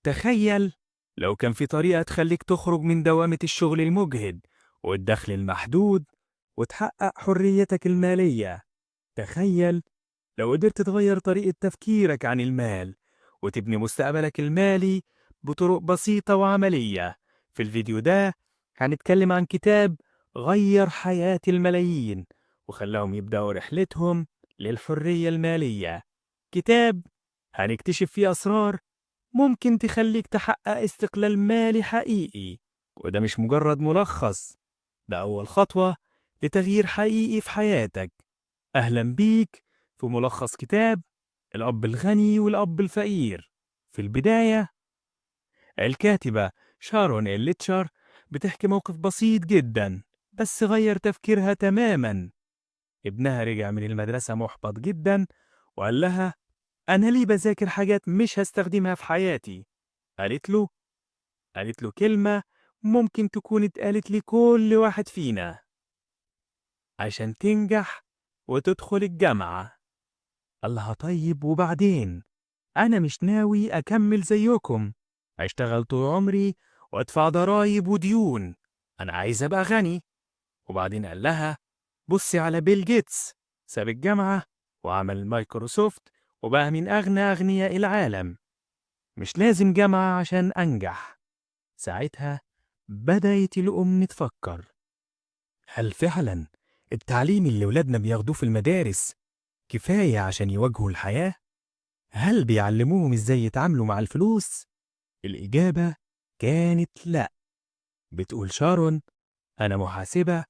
تخيل لو كان في طريقة تخليك تخرج من دوامة الشغل المجهد والدخل المحدود وتحقق حريتك المالية. تخيل لو قدرت تغير طريقة تفكيرك عن المال وتبني مستقبلك المالي بطرق بسيطة وعملية. في الفيديو ده هنتكلم عن كتاب غير حياة الملايين وخلاهم يبدأوا رحلتهم للحرية المالية. كتاب هنكتشف فيه أسرار ممكن تخليك تحقق استقلال مالي حقيقي، وده مش مجرد ملخص، ده أول خطوة لتغيير حقيقي في حياتك. أهلا بيك في ملخص كتاب الأب الغني والأب الفقير. في البداية الكاتبة شارون ليتشر بتحكي موقف بسيط جدا بس غير تفكيرها تماما. ابنها رجع من المدرسة محبط جدا وقال لها: أنا ليه بذاكر حاجات مش هستخدمها في حياتي؟ قالت له كلمة ممكن تكون اتقالت لكل واحد فينا: عشان تنجح وتدخل الجامعة. قال لها: طيب وبعدين؟ أنا مش ناوي أكمل زيكم، أشتغل طول عمري وأدفع ضرايب وديون، أنا عايز أبقى غني. وبعدين قال لها: بصي على بيل جيتس، ساب الجامعة وعمل مايكروسوفت وبقى من أغنى أغنياء العالم. مش لازم جامعة عشان أنجح. ساعتها بدأت الأم تفكر: هل فعلا التعليم اللي ولادنا بياخدوه في المدارس كفاية عشان يواجهوا الحياة؟ هل بيعلموهم إزاي يتعاملوا مع الفلوس؟ الإجابة كانت لأ. بتقول شارون: أنا محاسبة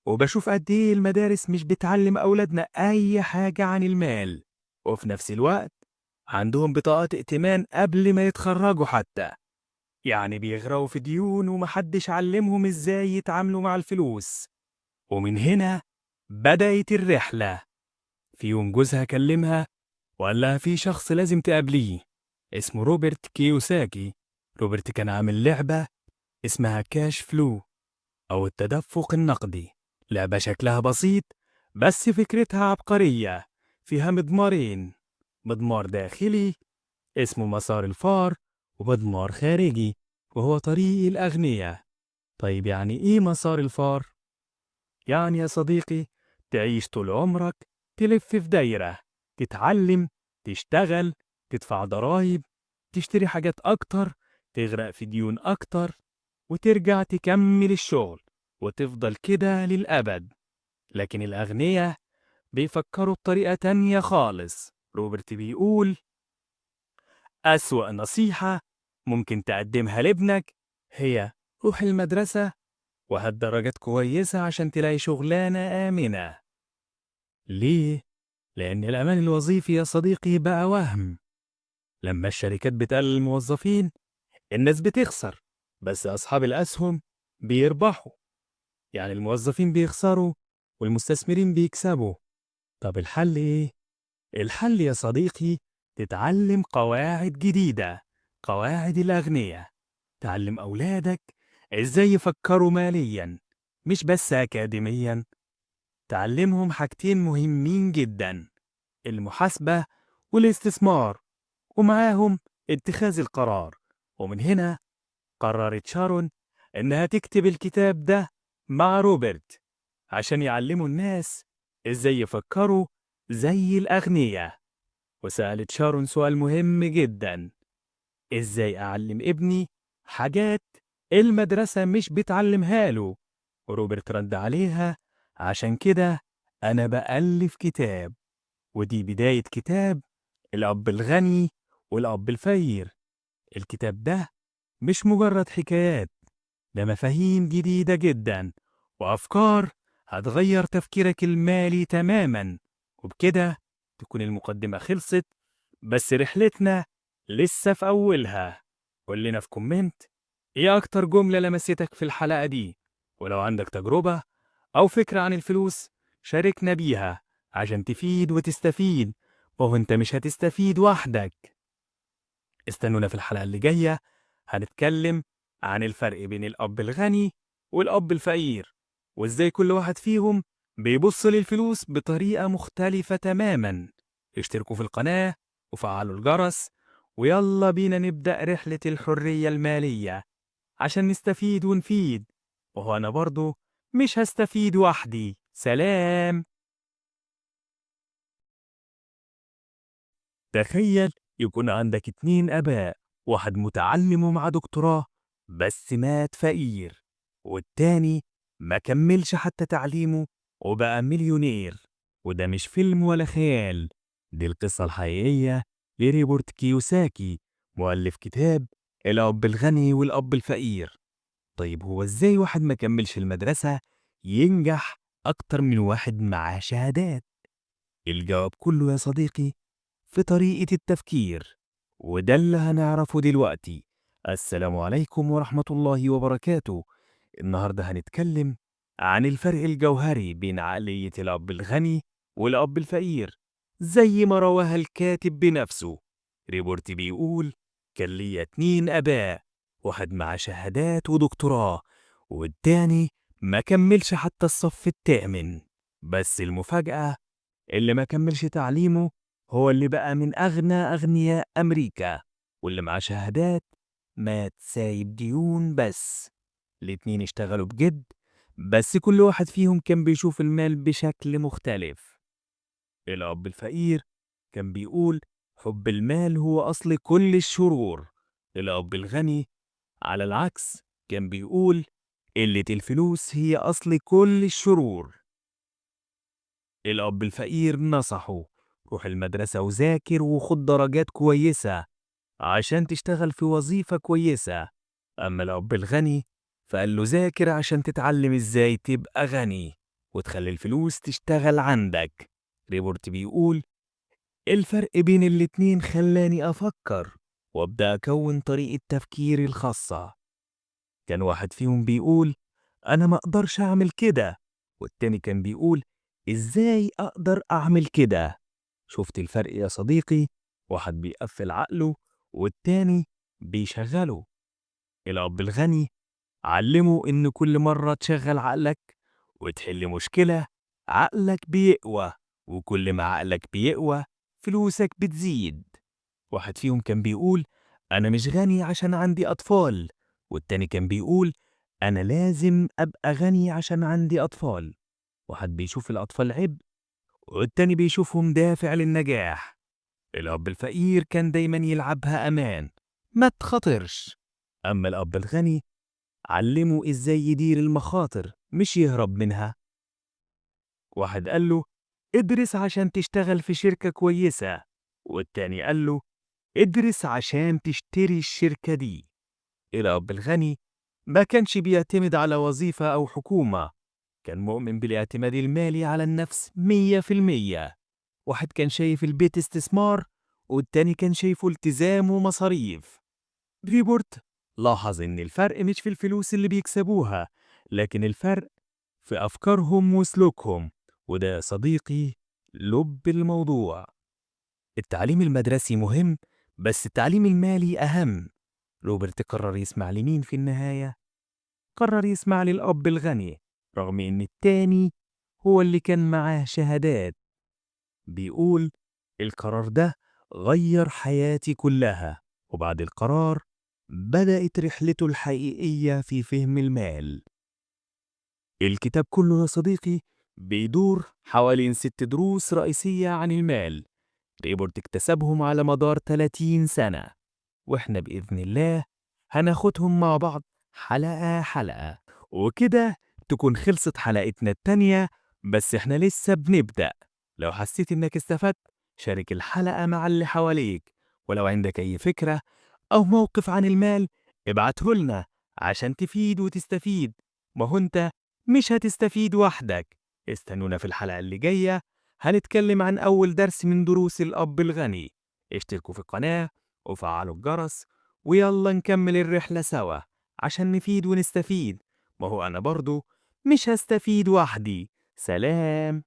وبشوف قد إيه المدارس مش بتعلم أولادنا أي حاجة عن المال، وفي نفس الوقت عندهم بطاقات ائتمان قبل ما يتخرجوا حتى، يعني بيغرقوا في ديون ومحدش علمهم إزاي يتعاملوا مع الفلوس. ومن هنا بدأت الرحلة. في يوم جوزها كلمها وقال لها في شخص لازم تقابليه، اسمه روبرت كيوساكي. روبرت كان عامل لعبة اسمها كاش فلو أو التدفق النقدي، لعبة شكلها بسيط بس فكرتها عبقرية. فيها مضمارين: مضمار داخلي اسمه مسار الفار، ومضمار خارجي وهو طريق الأغنياء. طيب يعني إيه مسار الفار؟ يعني يا صديقي تعيش طول عمرك تلف في دايرة، تتعلم، تشتغل، تدفع ضرايب، تشتري حاجات أكتر، تغرق في ديون أكتر، وترجع تكمل الشغل وتفضل كده للأبد. لكن الأغنياء بيفكروا بطريقة تانية خالص. روبرت بيقول: أسوأ نصيحة ممكن تقدمها لابنك هي: روح المدرسة وهات درجات كويسة عشان تلاقي شغلانة آمنة. ليه؟ لأن الأمان الوظيفي يا صديقي بقى وهم. لما الشركات بتقلل الموظفين الناس بتخسر، بس أصحاب الأسهم بيربحوا. يعني الموظفين بيخسروا والمستثمرين بيكسبوا. طب الحل إيه؟ الحل يا صديقي تتعلم قواعد جديدة، قواعد الأغنياء. تعلم أولادك إزاي يفكروا ماليا، مش بس أكاديميا. تعلمهم حاجتين مهمين جدا: المحاسبة والاستثمار، ومعاهم اتخاذ القرار. ومن هنا قررت شارون إنها تكتب الكتاب ده مع روبرت عشان يعلموا الناس إزاي يفكروا زي الأغنياء. وسألت شارون سؤال مهم جدا: إزاي أعلم ابني حاجات المدرسة مش بتعلمها له؟ وروبرت رد عليها: عشان كده أنا بألف كتاب. ودي بداية كتاب الأب الغني والأب الفقير. الكتاب ده مش مجرد حكايات، ده مفاهيم جديدة جدا وأفكار هتغير تفكيرك المالي تماما. وبكده تكون المقدمة خلصت، بس رحلتنا لسه في أولها. قول لنا في كومنت إيه أكتر جملة لمستك في الحلقة دي، ولو عندك تجربة أو فكرة عن الفلوس شاركنا بيها عشان تفيد وتستفيد. وهو أنت مش هتستفيد وحدك. استنونا في الحلقة اللي جاية، هنتكلم عن الفرق بين الأب الغني والأب الفقير، وإزاي كل واحد فيهم بيبص للفلوس بطريقة مختلفة تماما. اشتركوا في القناة وفعلوا الجرس ويلا بينا نبدأ رحلة الحرية المالية عشان نستفيد ونفيد. وهو أنا برضو مش هستفيد وحدي. سلام. تخيل يكون عندك 2 آباء، واحد متعلم ومع دكتوراه بس مات فقير، والتاني ما كملش حتى تعليمه وبقى مليونير. وده مش فيلم ولا خيال، دي القصة الحقيقية لريبورت كيوساكي، مؤلف كتاب الأب الغني والأب الفقير. طيب هو إزاي واحد ما كملش المدرسة ينجح أكتر من واحد معاه شهادات؟ الجواب كله يا صديقي في طريقة التفكير، وده اللي هنعرفه دلوقتي. السلام عليكم ورحمة الله وبركاته. النهاردة هنتكلم عن الفرق الجوهري بين عقلية الأب الغني والأب الفقير، زي ما رواها الكاتب بنفسه. ريبورت بيقول: كان ليا 2 آباء، واحد مع شهادات ودكتوراه، والتاني ما كملش حتى الصف الثامن. بس المفاجأة، اللي ما كملش تعليمه هو اللي بقى من أغنى أغنياء أمريكا، واللي معاه شهادات مات سايب ديون بس. الاتنين اشتغلوا بجد، بس كل واحد فيهم كان بيشوف المال بشكل مختلف. الأب الفقير كان بيقول حب المال هو أصل كل الشرور. الأب الغني على العكس كان بيقول قلة الفلوس هي أصل كل الشرور. الأب الفقير نصحه: روح المدرسة وذاكر وخد درجات كويسة عشان تشتغل في وظيفة كويسة. أما الأب الغني فقال له: ذاكر عشان تتعلم إزاي تبقى غني وتخلي الفلوس تشتغل عندك. ريبورت بيقول الفرق بين الاتنين خلاني أفكر وأبدأ أكون طريقة تفكيري الخاصة. كان واحد فيهم بيقول أنا ما أقدرش أعمل كده، والتاني كان بيقول إزاي أقدر أعمل كده. شفت الفرق يا صديقي؟ واحد بيقفل عقله والتاني بيشغله. الأب الغني علمه إن كل مرة تشغل عقلك وتحل مشكلة عقلك بيقوى، وكل ما عقلك بيقوى فلوسك بتزيد. واحد فيهم كان بيقول أنا مش غني عشان عندي أطفال، والتاني كان بيقول أنا لازم أبقى غني عشان عندي أطفال. واحد بيشوف الأطفال عبء، والتاني بيشوفهم دافع للنجاح. الأب الفقير كان دايما يلعبها أمان، ما تخاطرش. أما الأب الغني علمه إزاي يدير المخاطر مش يهرب منها. واحد قال له ادرس عشان تشتغل في شركة كويسة، والتاني قال له ادرس عشان تشتري الشركة دي. الأب الغني ما كانش بيعتمد على وظيفة أو حكومة، كان مؤمن بالاعتماد المالي على النفس 100%. واحد كان شايف البيت استثمار، والتاني كان شايفه التزام ومصاريف. ريبورت لاحظ إن الفرق مش في الفلوس اللي بيكسبوها، لكن الفرق في أفكارهم وسلوكهم. وده يا صديقي لب الموضوع. التعليم المدرسي مهم، بس التعليم المالي أهم. روبرت قرر يسمع لمين في النهاية؟ قرر يسمع للأب الغني، رغم إن التاني هو اللي كان معاه شهادات. بيقول القرار ده غير حياتي كلها، وبعد القرار بدأت رحلته الحقيقية في فهم المال. الكتاب كله يا صديقي بيدور حوالين 6 دروس رئيسية عن المال، ريبورت اكتسبهم على مدار 30 سنة، واحنا بإذن الله هناخدهم مع بعض حلقة حلقة. وكده تكون خلصت حلقتنا التانية، بس احنا لسه بنبدأ. لو حسيت انك استفدت شارك الحلقة مع اللي حواليك، ولو عندك أي فكرة أو موقف عن المال ابعته لنا عشان تفيد وتستفيد. ما هو انت مش هتستفيد وحدك. استنونا في الحلقة اللي جاية، هنتكلم عن أول درس من دروس الأب الغني. اشتركوا في القناة وفعلوا الجرس، ويلا نكمل الرحلة سوا عشان نفيد ونستفيد. ما هو أنا برضو مش هستفيد وحدي. سلام.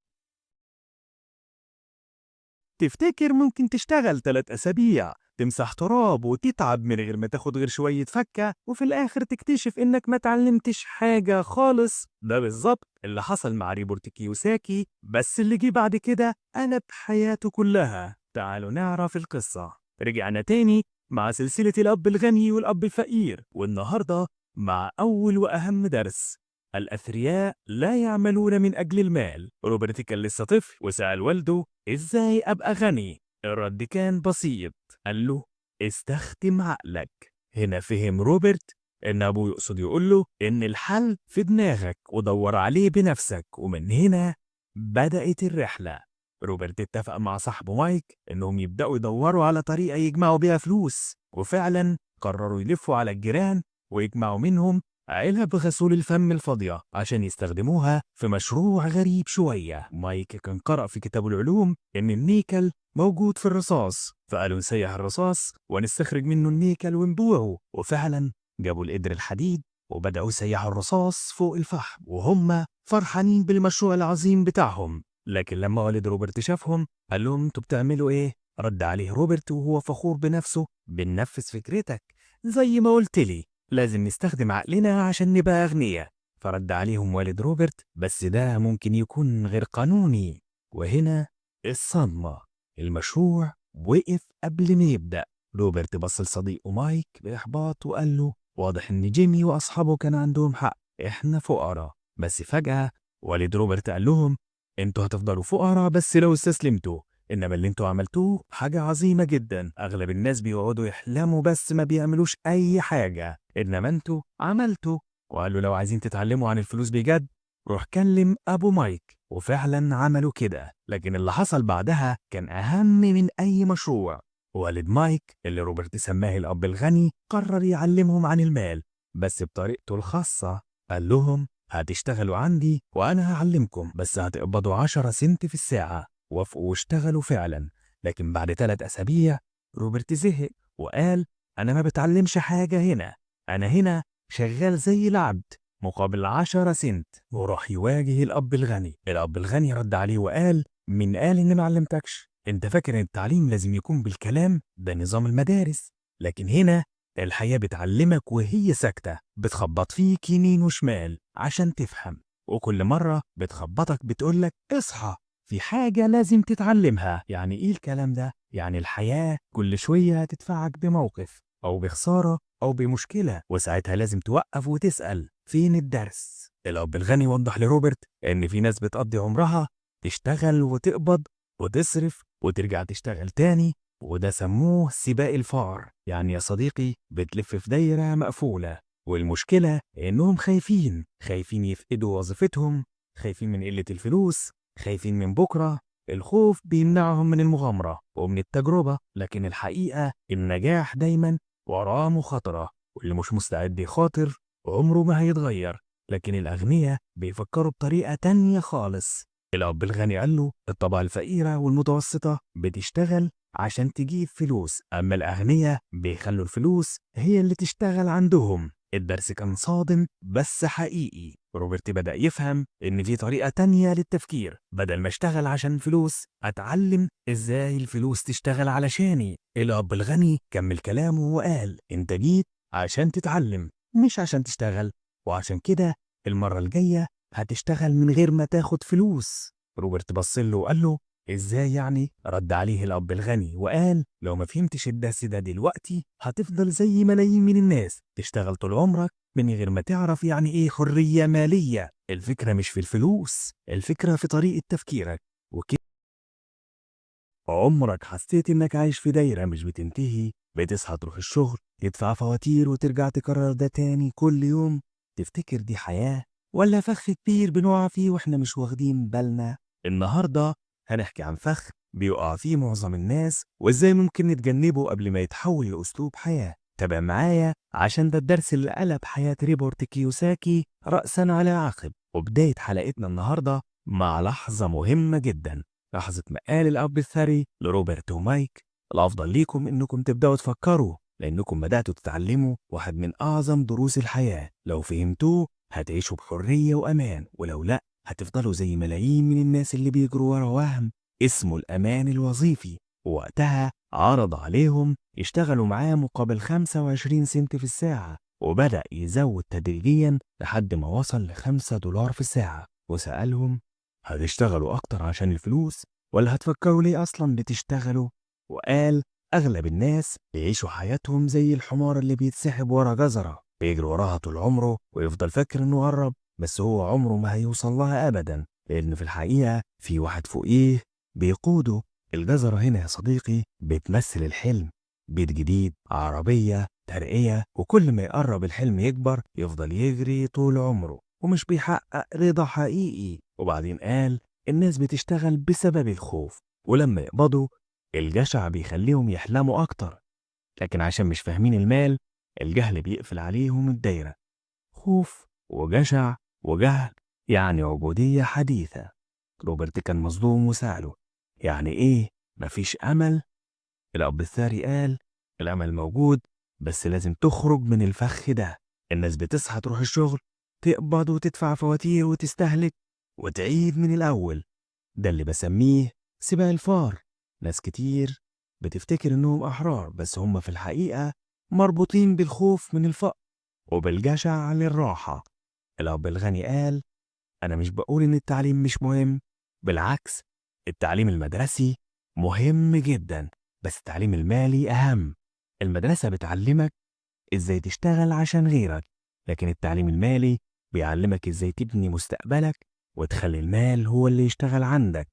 تفتكر ممكن تشتغل 3 أسابيع تمسح تراب وتتعب من غير ما تاخد غير شوية فكة، وفي الآخر تكتشف إنك ما تعلمتش حاجة خالص؟ ده بالظبط اللي حصل مع ريبورت كيوساكي، بس اللي جه بعد كده قلب حياته كلها. تعالوا نعرف القصة. رجعنا تاني مع سلسلة الأب الغني والأب الفقير، والنهاردة مع أول وأهم درس: الأثرياء لا يعملون من أجل المال. روبرت كان لسه طفل وسأل والده إزاي أبقى غني. الرد كان بسيط، قال له استخدم عقلك. هنا فهم روبرت إن أبوه يقصد يقول له إن الحل في دماغك ودور عليه بنفسك، ومن هنا بدأت الرحلة. روبرت اتفق مع صاحبه مايك إنهم يبدأوا يدوروا على طريقة يجمعوا بيها فلوس، وفعلا قرروا يلفوا على الجيران ويجمعوا منهم علب غسول الفم الفاضية عشان يستخدموها في مشروع غريب شوية. مايك كان قرأ في كتاب العلوم إن النيكل موجود في الرصاص، فقالوا نسيح الرصاص ونستخرج منه النيكل ونبيعه. وفعلا جابوا القدر الحديد وبدأوا يسيحوا الرصاص فوق الفحم وهم فرحانين بالمشروع العظيم بتاعهم. لكن لما والد روبرت شافهم قال لهم انتوا بتعملوا ايه؟ رد عليه روبرت وهو فخور بنفسه: بننفذ فكرتك زي ما قلت لي، لازم نستخدم عقلنا عشان نبقى أغنياء. فرد عليهم والد روبرت: بس ده ممكن يكون غير قانوني. وهنا الصدمة، المشروع وقف قبل ما يبدأ. روبرت بص لصديقه مايك بإحباط وقال له واضح إن جيمي وأصحابه كان عندهم حق، إحنا فقراء. بس فجأة والد روبرت قال لهم انتوا هتفضلوا فقراء بس لو استسلمتوا، انما اللي انتوا عملتوه حاجة عظيمة جدا. اغلب الناس بيقعدوا يحلموا بس ما بيعملوش اي حاجة، انما انتوا عملتوا. وقال له لو عايزين تتعلموا عن الفلوس بجد روح كلم ابو مايك. وفعلا عملوا كده، لكن اللي حصل بعدها كان اهم من اي مشروع. والد مايك اللي روبرت سماه الاب الغني قرر يعلمهم عن المال بس بطريقته الخاصة. قال لهم هتشتغلوا عندي وأنا هعلمكم، بس هتقبضوا 10 سنت في الساعة. وافقوا واشتغلوا فعلا، لكن بعد 3 أسابيع روبرت زهق وقال أنا ما بتعلمش حاجة هنا، أنا هنا شغال زي العبد مقابل 10 سنت. وراح يواجه الأب الغني. الأب الغني رد عليه وقال مين قال إني ما علمتكش؟ أنت فاكر إن التعليم لازم يكون بالكلام؟ ده نظام المدارس، لكن هنا الحياة بتعلمك وهي ساكتة، بتخبط فيك يمين وشمال عشان تفهم، وكل مرة بتخبطك بتقولك اصحى، في حاجة لازم تتعلمها. يعني ايه الكلام ده؟ يعني الحياة كل شوية هتدفعك بموقف أو بخسارة أو بمشكلة، وساعتها لازم توقف وتسأل فين الدرس. الأب الغني وضح لروبرت إن في ناس بتقضي عمرها تشتغل وتقبض وتصرف وترجع تشتغل تاني، وده سموه سباق الفار. يعني يا صديقي بتلف في دايرة مقفولة، والمشكلة إنهم خايفين يفقدوا وظيفتهم، خايفين من قلة الفلوس، خايفين من بكرة. الخوف بيمنعهم من المغامرة ومن التجربة، لكن الحقيقة النجاح دايما وراه مخاطرة، واللي مش مستعد يخاطر عمره ما هيتغير. لكن الأغنياء بيفكروا بطريقة تانية خالص. الأب الغني قال له الطبقة الفقيرة والمتوسطة بتشتغل عشان تجيب فلوس، أما الأغنياء بيخلوا الفلوس هي اللي تشتغل عندهم. الدرس كان صادم بس حقيقي. روبرت بدأ يفهم إن في طريقة تانية للتفكير، بدل ما اشتغل عشان فلوس أتعلم إزاي الفلوس تشتغل علشاني. الأب الغني كمل كلامه وقال أنت جيت عشان تتعلم مش عشان تشتغل، وعشان كده المرة الجاية هتشتغل من غير ما تاخد فلوس. روبرت بصله وقال له ازاي يعني؟ رد عليه الأب الغني وقال لو ما فهمتش الدرس ده دلوقتي هتفضل زي ملايين من الناس تشتغل طول عمرك من غير ما تعرف يعني ايه حرية مالية. الفكرة مش في الفلوس، الفكرة في طريقة تفكيرك. وكده عمرك حسيت انك عايش في دايرة مش بتنتهي؟ بتصحى تروح الشغل تدفع فواتير وترجع تكرر ده تاني كل يوم. تفتكر دي حياة ولا فخ كبير بنقع فيه واحنا مش واخدين بالنا؟ النهاردة هنحكي عن فخ بيقع فيه معظم الناس وازاي ممكن نتجنبه قبل ما يتحول لأسلوب حياة. تابع معايا عشان ده الدرس اللي قلب حياة روبرت كيوساكي رأسا على عقب. وبداية حلقتنا النهاردة مع لحظة مهمة جدا، لحظة مقال الأب الثري لروبرت ومايك: الأفضل ليكم إنكم تبدأوا تفكروا لأنكم بدأتوا تتعلموا واحد من أعظم دروس الحياة. لو فهمتوه هتعيشوا بحرية وأمان، ولو لأ هتفضلوا زي ملايين من الناس اللي بيجروا ورا وهم اسمه الأمان الوظيفي. ووقتها عرض عليهم يشتغلوا معاه مقابل 25 سنت في الساعة، وبدأ يزود تدريجيا لحد ما وصل ل5 دولار في الساعة. وسألهم هتشتغلوا أكتر عشان الفلوس ولا هتفكروا ليه أصلا بتشتغلوا؟ وقال أغلب الناس بيعيشوا حياتهم زي الحمار اللي بيتسحب ورا جزرة، بيجري وراها طول عمره ويفضل فاكر إنه قرب، بس هو عمره ما هيوصل لها أبدا، لأن في الحقيقة في واحد فوقيه بيقوده. الجزرة هنا يا صديقي بتمثل الحلم، بيت جديد، عربية، ترقية، وكل ما يقرب الحلم يكبر يفضل يجري طول عمره ومش بيحقق رضا حقيقي. وبعدين قال الناس بتشتغل بسبب الخوف، ولما يقبضوا الجشع بيخليهم يحلموا أكتر، لكن عشان مش فاهمين المال الجهل بيقفل عليهم الدايرة. خوف وجشع وجهل يعني عبودية حديثة. روبرت كان مصدوم وسأله يعني إيه مفيش أمل؟ الأب الثري قال الأمل موجود، بس لازم تخرج من الفخ ده. الناس بتصحى تروح الشغل، تقبض وتدفع فواتير وتستهلك وتعيد من الأول. ده اللي بسميه سباق الفار. ناس كتير بتفتكر إنهم أحرار، بس هم في الحقيقة مربوطين بالخوف من الفقر وبالجشع للراحة. الأب الغني قال أنا مش بقول إن التعليم مش مهم، بالعكس التعليم المدرسي مهم جدا، بس التعليم المالي أهم. المدرسة بتعلمك إزاي تشتغل عشان غيرك، لكن التعليم المالي بيعلمك إزاي تبني مستقبلك وتخلي المال هو اللي يشتغل عندك.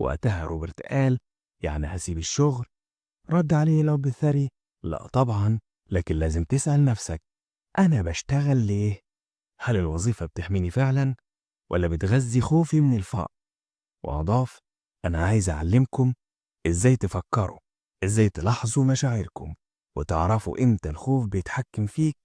وقتها روبرت قال يعني هسيب الشغل؟ رد عليه الأب الثري لا طبعا، لكن لازم تسأل نفسك أنا بشتغل ليه؟ هل الوظيفة بتحميني فعلا ولا بتغذي خوفي من الفقر؟ وأضاف أنا عايز أعلمكم إزاي تفكروا، إزاي تلاحظوا مشاعركم وتعرفوا إمتى الخوف بيتحكم فيك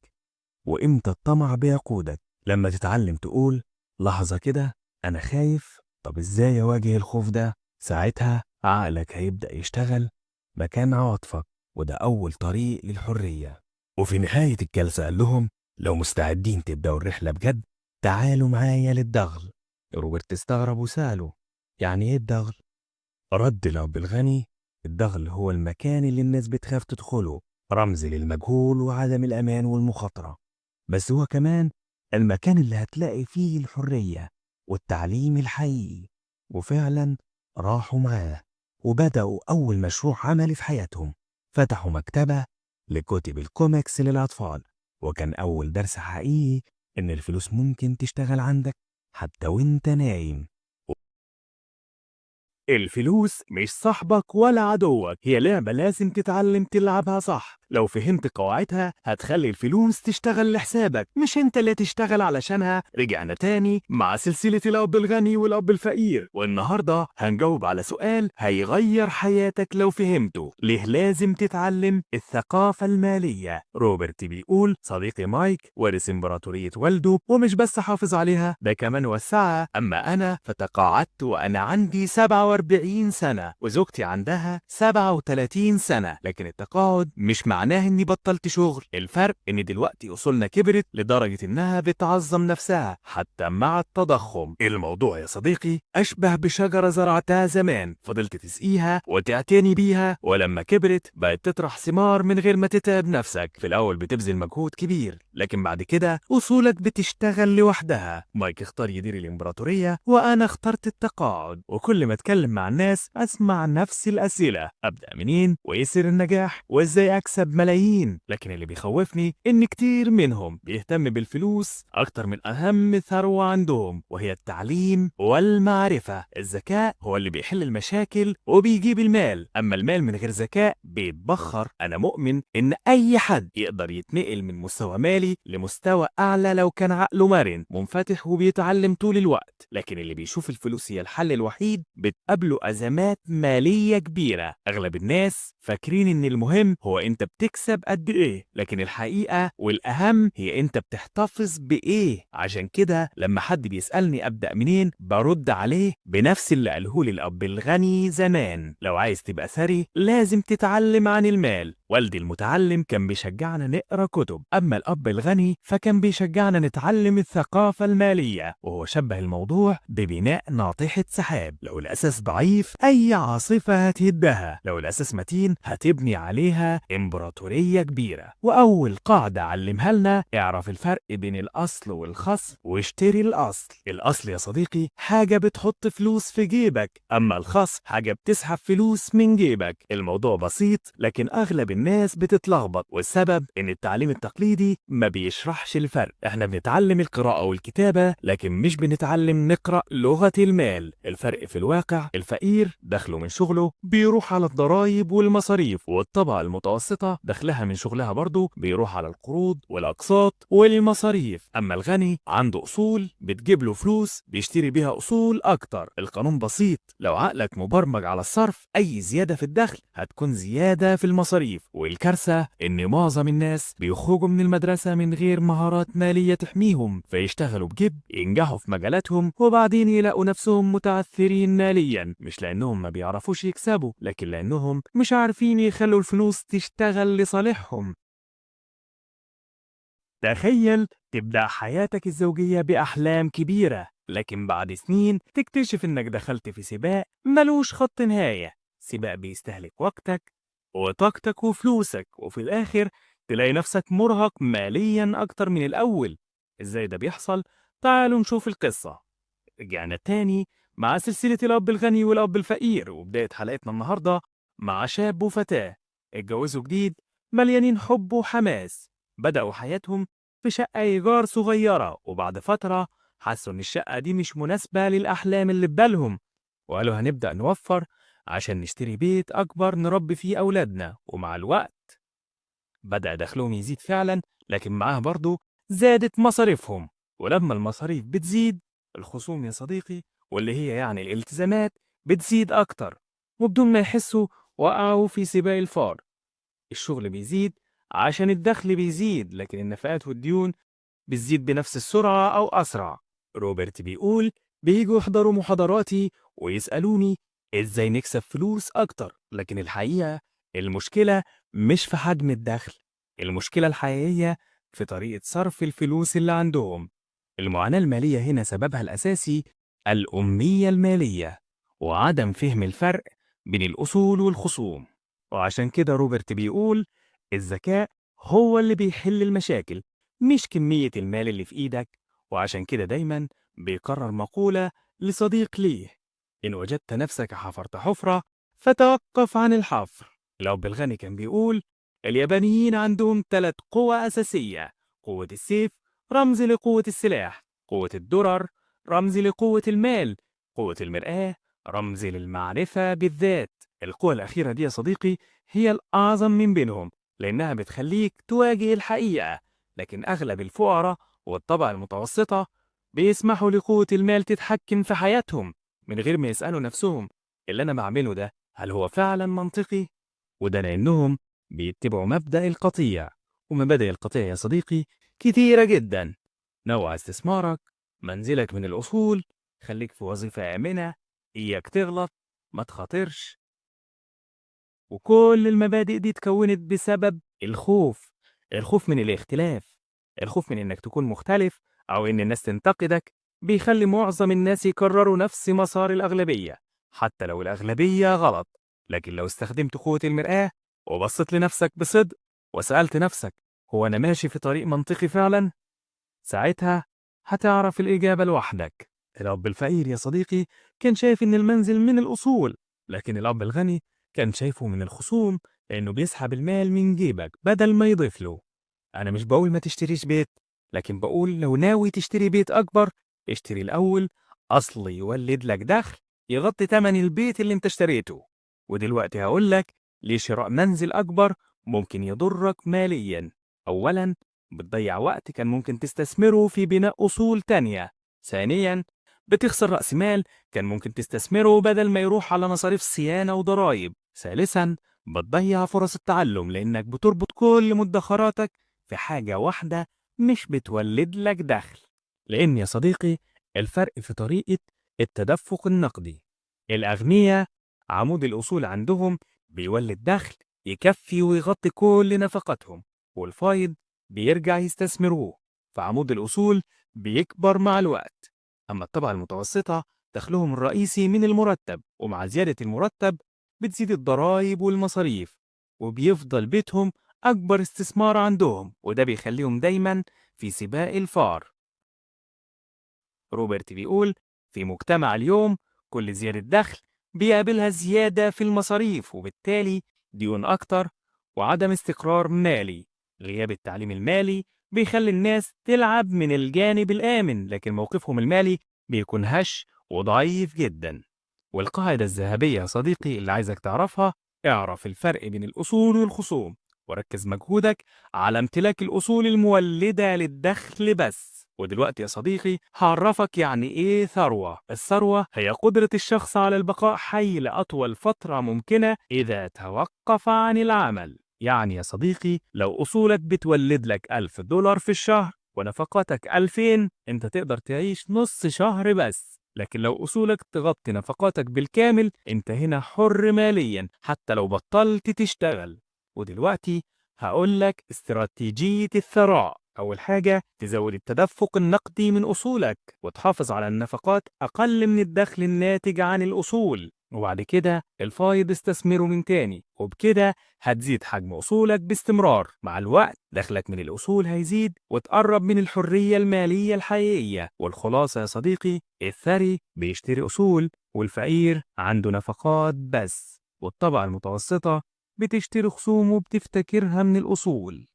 وإمتى الطمع بيقودك. لما تتعلم تقول لحظة كده أنا خايف، طب إزاي أواجه الخوف ده؟ ساعتها عقلك هيبدأ يشتغل مكان عواطفك، وده أول طريق للحرية. وفي نهاية الجلسة قال لهم لو مستعدين تبدأوا الرحلة بجد تعالوا معايا للدغل. روبرت استغرب وسأله يعني إيه الدغل؟ رد الأب الغني الدغل هو المكان اللي الناس بتخاف تدخله، رمز للمجهول وعدم الأمان والمخاطرة، بس هو كمان المكان اللي هتلاقي فيه الحرية والتعليم الحقيقي. وفعلا راحوا معاه وبدأوا أول مشروع عملي في حياتهم، فتحوا مكتبة لكتب الكوميكس للأطفال، وكان أول درس حقيقي إن الفلوس ممكن تشتغل عندك حتى وانت نايم. الفلوس مش صاحبك ولا عدوك، هي لعبة لازم تتعلم تلعبها صح. لو فهمت قواعدها هتخلي الفلوس تشتغل لحسابك مش انت اللي تشتغل علشانها. رجعنا تاني مع سلسلة الأب الغني والأب الفقير، والنهاردة هنجاوب على سؤال هيغير حياتك لو فهمته. ليه لازم تتعلم الثقافة المالية؟ روبرت بيقول صديقي مايك ورث إمبراطورية والده ومش بس حافظ عليها، ده كمان وسعها. أما أنا فتقاعدت وأنا عندي 47 سنة وزوجتي عندها 37 سنة، لكن التقاعد مش معناه إني بطلت شغل. الفرق إن دلوقتي أصولنا كبرت لدرجة إنها بتعظم نفسها حتى مع التضخم. الموضوع يا صديقي أشبه بشجرة زرعتها زمان، فضلت تسقيها وتعتني بيها، ولما كبرت بقت تطرح ثمار من غير ما تتعب نفسك. في الأول بتبذل مجهود كبير، لكن بعد كده أصولك بتشتغل لوحدها. مايك اختار يدير الإمبراطورية وأنا اخترت التقاعد، وكل ما أتكلم مع الناس أسمع نفس الأسئلة: أبدأ منين؟ وإيه سر النجاح؟ وإزاي أكسب ملايين؟ لكن اللي بيخوفني إن كتير منهم بيهتم بالفلوس أكتر من أهم ثروة عندهم، وهي التعليم والمعرفة. الذكاء هو اللي بيحل المشاكل وبيجيب المال، أما المال من غير ذكاء بيتبخر. أنا مؤمن إن أي حد يقدر يتنقل من مستوى مالي لمستوى أعلى لو كان عقله مرن منفتح وبيتعلم طول الوقت، لكن اللي بيشوف الفلوس هي الحل الوحيد بتقابله أزمات مالية كبيرة. أغلب الناس فاكرين إن المهم هو أنت بتكسب قد إيه، لكن الحقيقة والأهم هي أنت بتحتفظ بإيه. عشان كده لما حد بيسألني أبدأ منين برد عليه بنفس اللي قاله لي الأب الغني زمان: لو عايز تبقى ثري لازم تتعلم عن المال. والدي المتعلم كان بيشجعنا نقرأ كتب، أما الأب الغني فكان بيشجعنا نتعلم الثقافة المالية، وهو شبه الموضوع ببناء ناطحة سحاب. لو الأساس ضعيف أي عاصفة هتهدها، لو الأساس متين هتبني عليها إمبراطورية إمبراطورية كبيرة. وأول قاعدة علمها لنا: اعرف الفرق بين الأصل والخصم واشتري الأصل. الأصل يا صديقي حاجة بتحط فلوس في جيبك، أما الخصم حاجة بتسحب فلوس من جيبك. الموضوع بسيط، لكن أغلب الناس بتتلخبط، والسبب إن التعليم التقليدي ما بيشرحش الفرق. احنا بنتعلم القراءة والكتابة، لكن مش بنتعلم نقرأ لغة المال. الفرق في الواقع: الفقير دخله من شغله بيروح على الضرائب والمصاريف، والطبقة المتوسطة دخلها من شغلها برضه بيروح على القروض والأقساط والمصاريف. أما الغني عنده أصول بتجيب له فلوس بيشتري بيها أصول أكتر. القانون بسيط: لو عقلك مبرمج على الصرف، أي زيادة في الدخل هتكون زيادة في المصاريف. والكارثة إن معظم الناس بيخرجوا من المدرسة من غير مهارات مالية تحميهم، فيشتغلوا بجد، ينجحوا في مجالاتهم، وبعدين يلاقوا نفسهم متعثرين ماليا، مش لأنهم ما بيعرفوش يكسبوا، لكن لأنهم مش عارفين يخلوا الفلوس تشتغل لصالحهم. تخيل تبدأ حياتك الزوجية بأحلام كبيرة، لكن بعد سنين تكتشف إنك دخلت في سباق ملوش خط نهاية. سباق بيستهلك وقتك وطاقتك وفلوسك، وفي الآخر تلاقي نفسك مرهق ماليا أكتر من الأول. إزاي ده بيحصل؟ تعالوا نشوف القصة. رجعنا تاني مع سلسلة الأب الغني والأب الفقير، وبداية حلقتنا النهاردة مع شاب وفتاة اتجوزوا جديد، مليانين حب وحماس. بدأوا حياتهم في شقة إيجار صغيرة، وبعد فترة حسوا إن الشقة دي مش مناسبة للأحلام اللي في بالهم، وقالوا هنبدأ نوفر عشان نشتري بيت أكبر نربي فيه أولادنا. ومع الوقت بدأ دخلهم يزيد فعلا، لكن معاه برضه زادت مصاريفهم. ولما المصاريف بتزيد، الخصوم يا صديقي، واللي هي يعني الالتزامات، بتزيد أكتر، وبدون ما يحسوا وقعوا في سباق الفار. الشغل بيزيد عشان الدخل بيزيد، لكن النفقات والديون بتزيد بنفس السرعة أو أسرع. روبرت بيقول: بييجوا يحضروا محاضراتي ويسألوني إزاي نكسب فلوس أكتر، لكن الحقيقة المشكلة مش في حجم الدخل، المشكلة الحقيقية في طريقة صرف الفلوس اللي عندهم. المعاناة المالية هنا سببها الأساسي الأمية المالية، وعدم فهم الفرق بين الأصول والخصوم. وعشان كده روبرت بيقول: الذكاء هو اللي بيحل المشاكل، مش كمية المال اللي في إيدك. وعشان كده دايما بيقرر مقولة لصديق ليه: إن وجدت نفسك حفرت حفرة فتوقف عن الحفر. الأب الغني كان بيقول: اليابانيين عندهم 3 قوى أساسية: قوة السيف رمز لقوة السلاح، قوة الدرر رمز لقوة المال، قوة المرآة رمز للمعرفة بالذات. القوة الأخيرة دي يا صديقي هي الأعظم من بينهم، لأنها بتخليك تواجه الحقيقة. لكن أغلب الفقراء والطبقة المتوسطة بيسمحوا لقوة المال تتحكم في حياتهم من غير ما يسألوا نفسهم: اللي أنا بعمله ده هل هو فعلا منطقي؟ وده لأنهم بيتبعوا مبدأ القطيع. ومبادئ القطيع يا صديقي كتيرة جدا: نوع استثمارك، منزلك من الأصول، خليك في وظيفة آمنة، إياك تغلط، ما تخاطرش. وكل المبادئ دي اتكونت بسبب الخوف. الخوف من الاختلاف، الخوف من إنك تكون مختلف أو إن الناس تنتقدك، بيخلي معظم الناس يكرروا نفس مسار الأغلبية حتى لو الأغلبية غلط. لكن لو استخدمت قوة المرآة وبصيت لنفسك بصدق وسألت نفسك: هو أنا ماشي في طريق منطقي فعلا؟ ساعتها هتعرف الإجابة لوحدك. الأب الفقير يا صديقي كان شايف إن المنزل من الأصول، لكن الأب الغني كان شايفه من الخصوم، لأنه بيسحب المال من جيبك بدل ما يضيف له. أنا مش بقول ما تشتريش بيت، لكن بقول لو ناوي تشتري بيت أكبر، اشتري الأول أصل يولد لك دخل يغطي تمن البيت اللي انت اشتريته. ودلوقتي هقول لك ليه شراء منزل أكبر ممكن يضرك ماليا. أولا، بتضيع وقت كان ممكن تستثمره في بناء أصول تانية. ثانيا، بتخسر رأس مال كان ممكن تستثمره بدل ما يروح على مصاريف صيانة وضرائب. ثالثا، بتضيع فرص التعلم لأنك بتربط كل مدخراتك في حاجة واحدة مش بتولد لك دخل. لأن يا صديقي الفرق في طريقة التدفق النقدي. الأغنياء عمود الأصول عندهم بيولد دخل يكفي ويغطي كل نفقاتهم، والفايض بيرجع يستثمروه، فعمود الأصول بيكبر مع الوقت. أما الطبقة المتوسطة دخلهم الرئيسي من المرتب، ومع زيادة المرتب بتزيد الضرائب والمصاريف، وبيفضل بيتهم أكبر استثمار عندهم، وده بيخليهم دايما في سباق الفار. روبرت بيقول في مجتمع اليوم كل زيادة دخل بيقابلها زيادة في المصاريف، وبالتالي ديون أكتر وعدم استقرار مالي. غياب التعليم المالي بيخلي الناس تلعب من الجانب الآمن، لكن موقفهم المالي بيكون هش وضعيف جدا. والقاعدة الذهبية يا صديقي اللي عايزك تعرفها: اعرف الفرق بين الأصول والخصوم، وركز مجهودك على امتلاك الأصول المولدة للدخل بس. ودلوقتي يا صديقي هعرفك يعني إيه ثروة. الثروة هي قدرة الشخص على البقاء حي لأطول فترة ممكنة إذا توقف عن العمل. يعني يا صديقي لو أصولك بتولد لك $1000 في الشهر ونفقاتك 2000، أنت تقدر تعيش نص شهر بس. لكن لو أصولك تغطي نفقاتك بالكامل، أنت هنا حر ماليا حتى لو بطلت تشتغل. ودلوقتي هقولك استراتيجية الثراء. أول حاجة تزود التدفق النقدي من أصولك وتحافظ على النفقات أقل من الدخل الناتج عن الأصول، وبعد كده الفايض استثمره من تاني، وبكده هتزيد حجم أصولك باستمرار. مع الوقت دخلك من الأصول هيزيد وتقرب من الحرية المالية الحقيقية. والخلاصة يا صديقي، الثري بيشتري أصول والفقير عنده نفقات بس، والطبقة المتوسطة بتشتري خصوم وبتفتكرها من الأصول.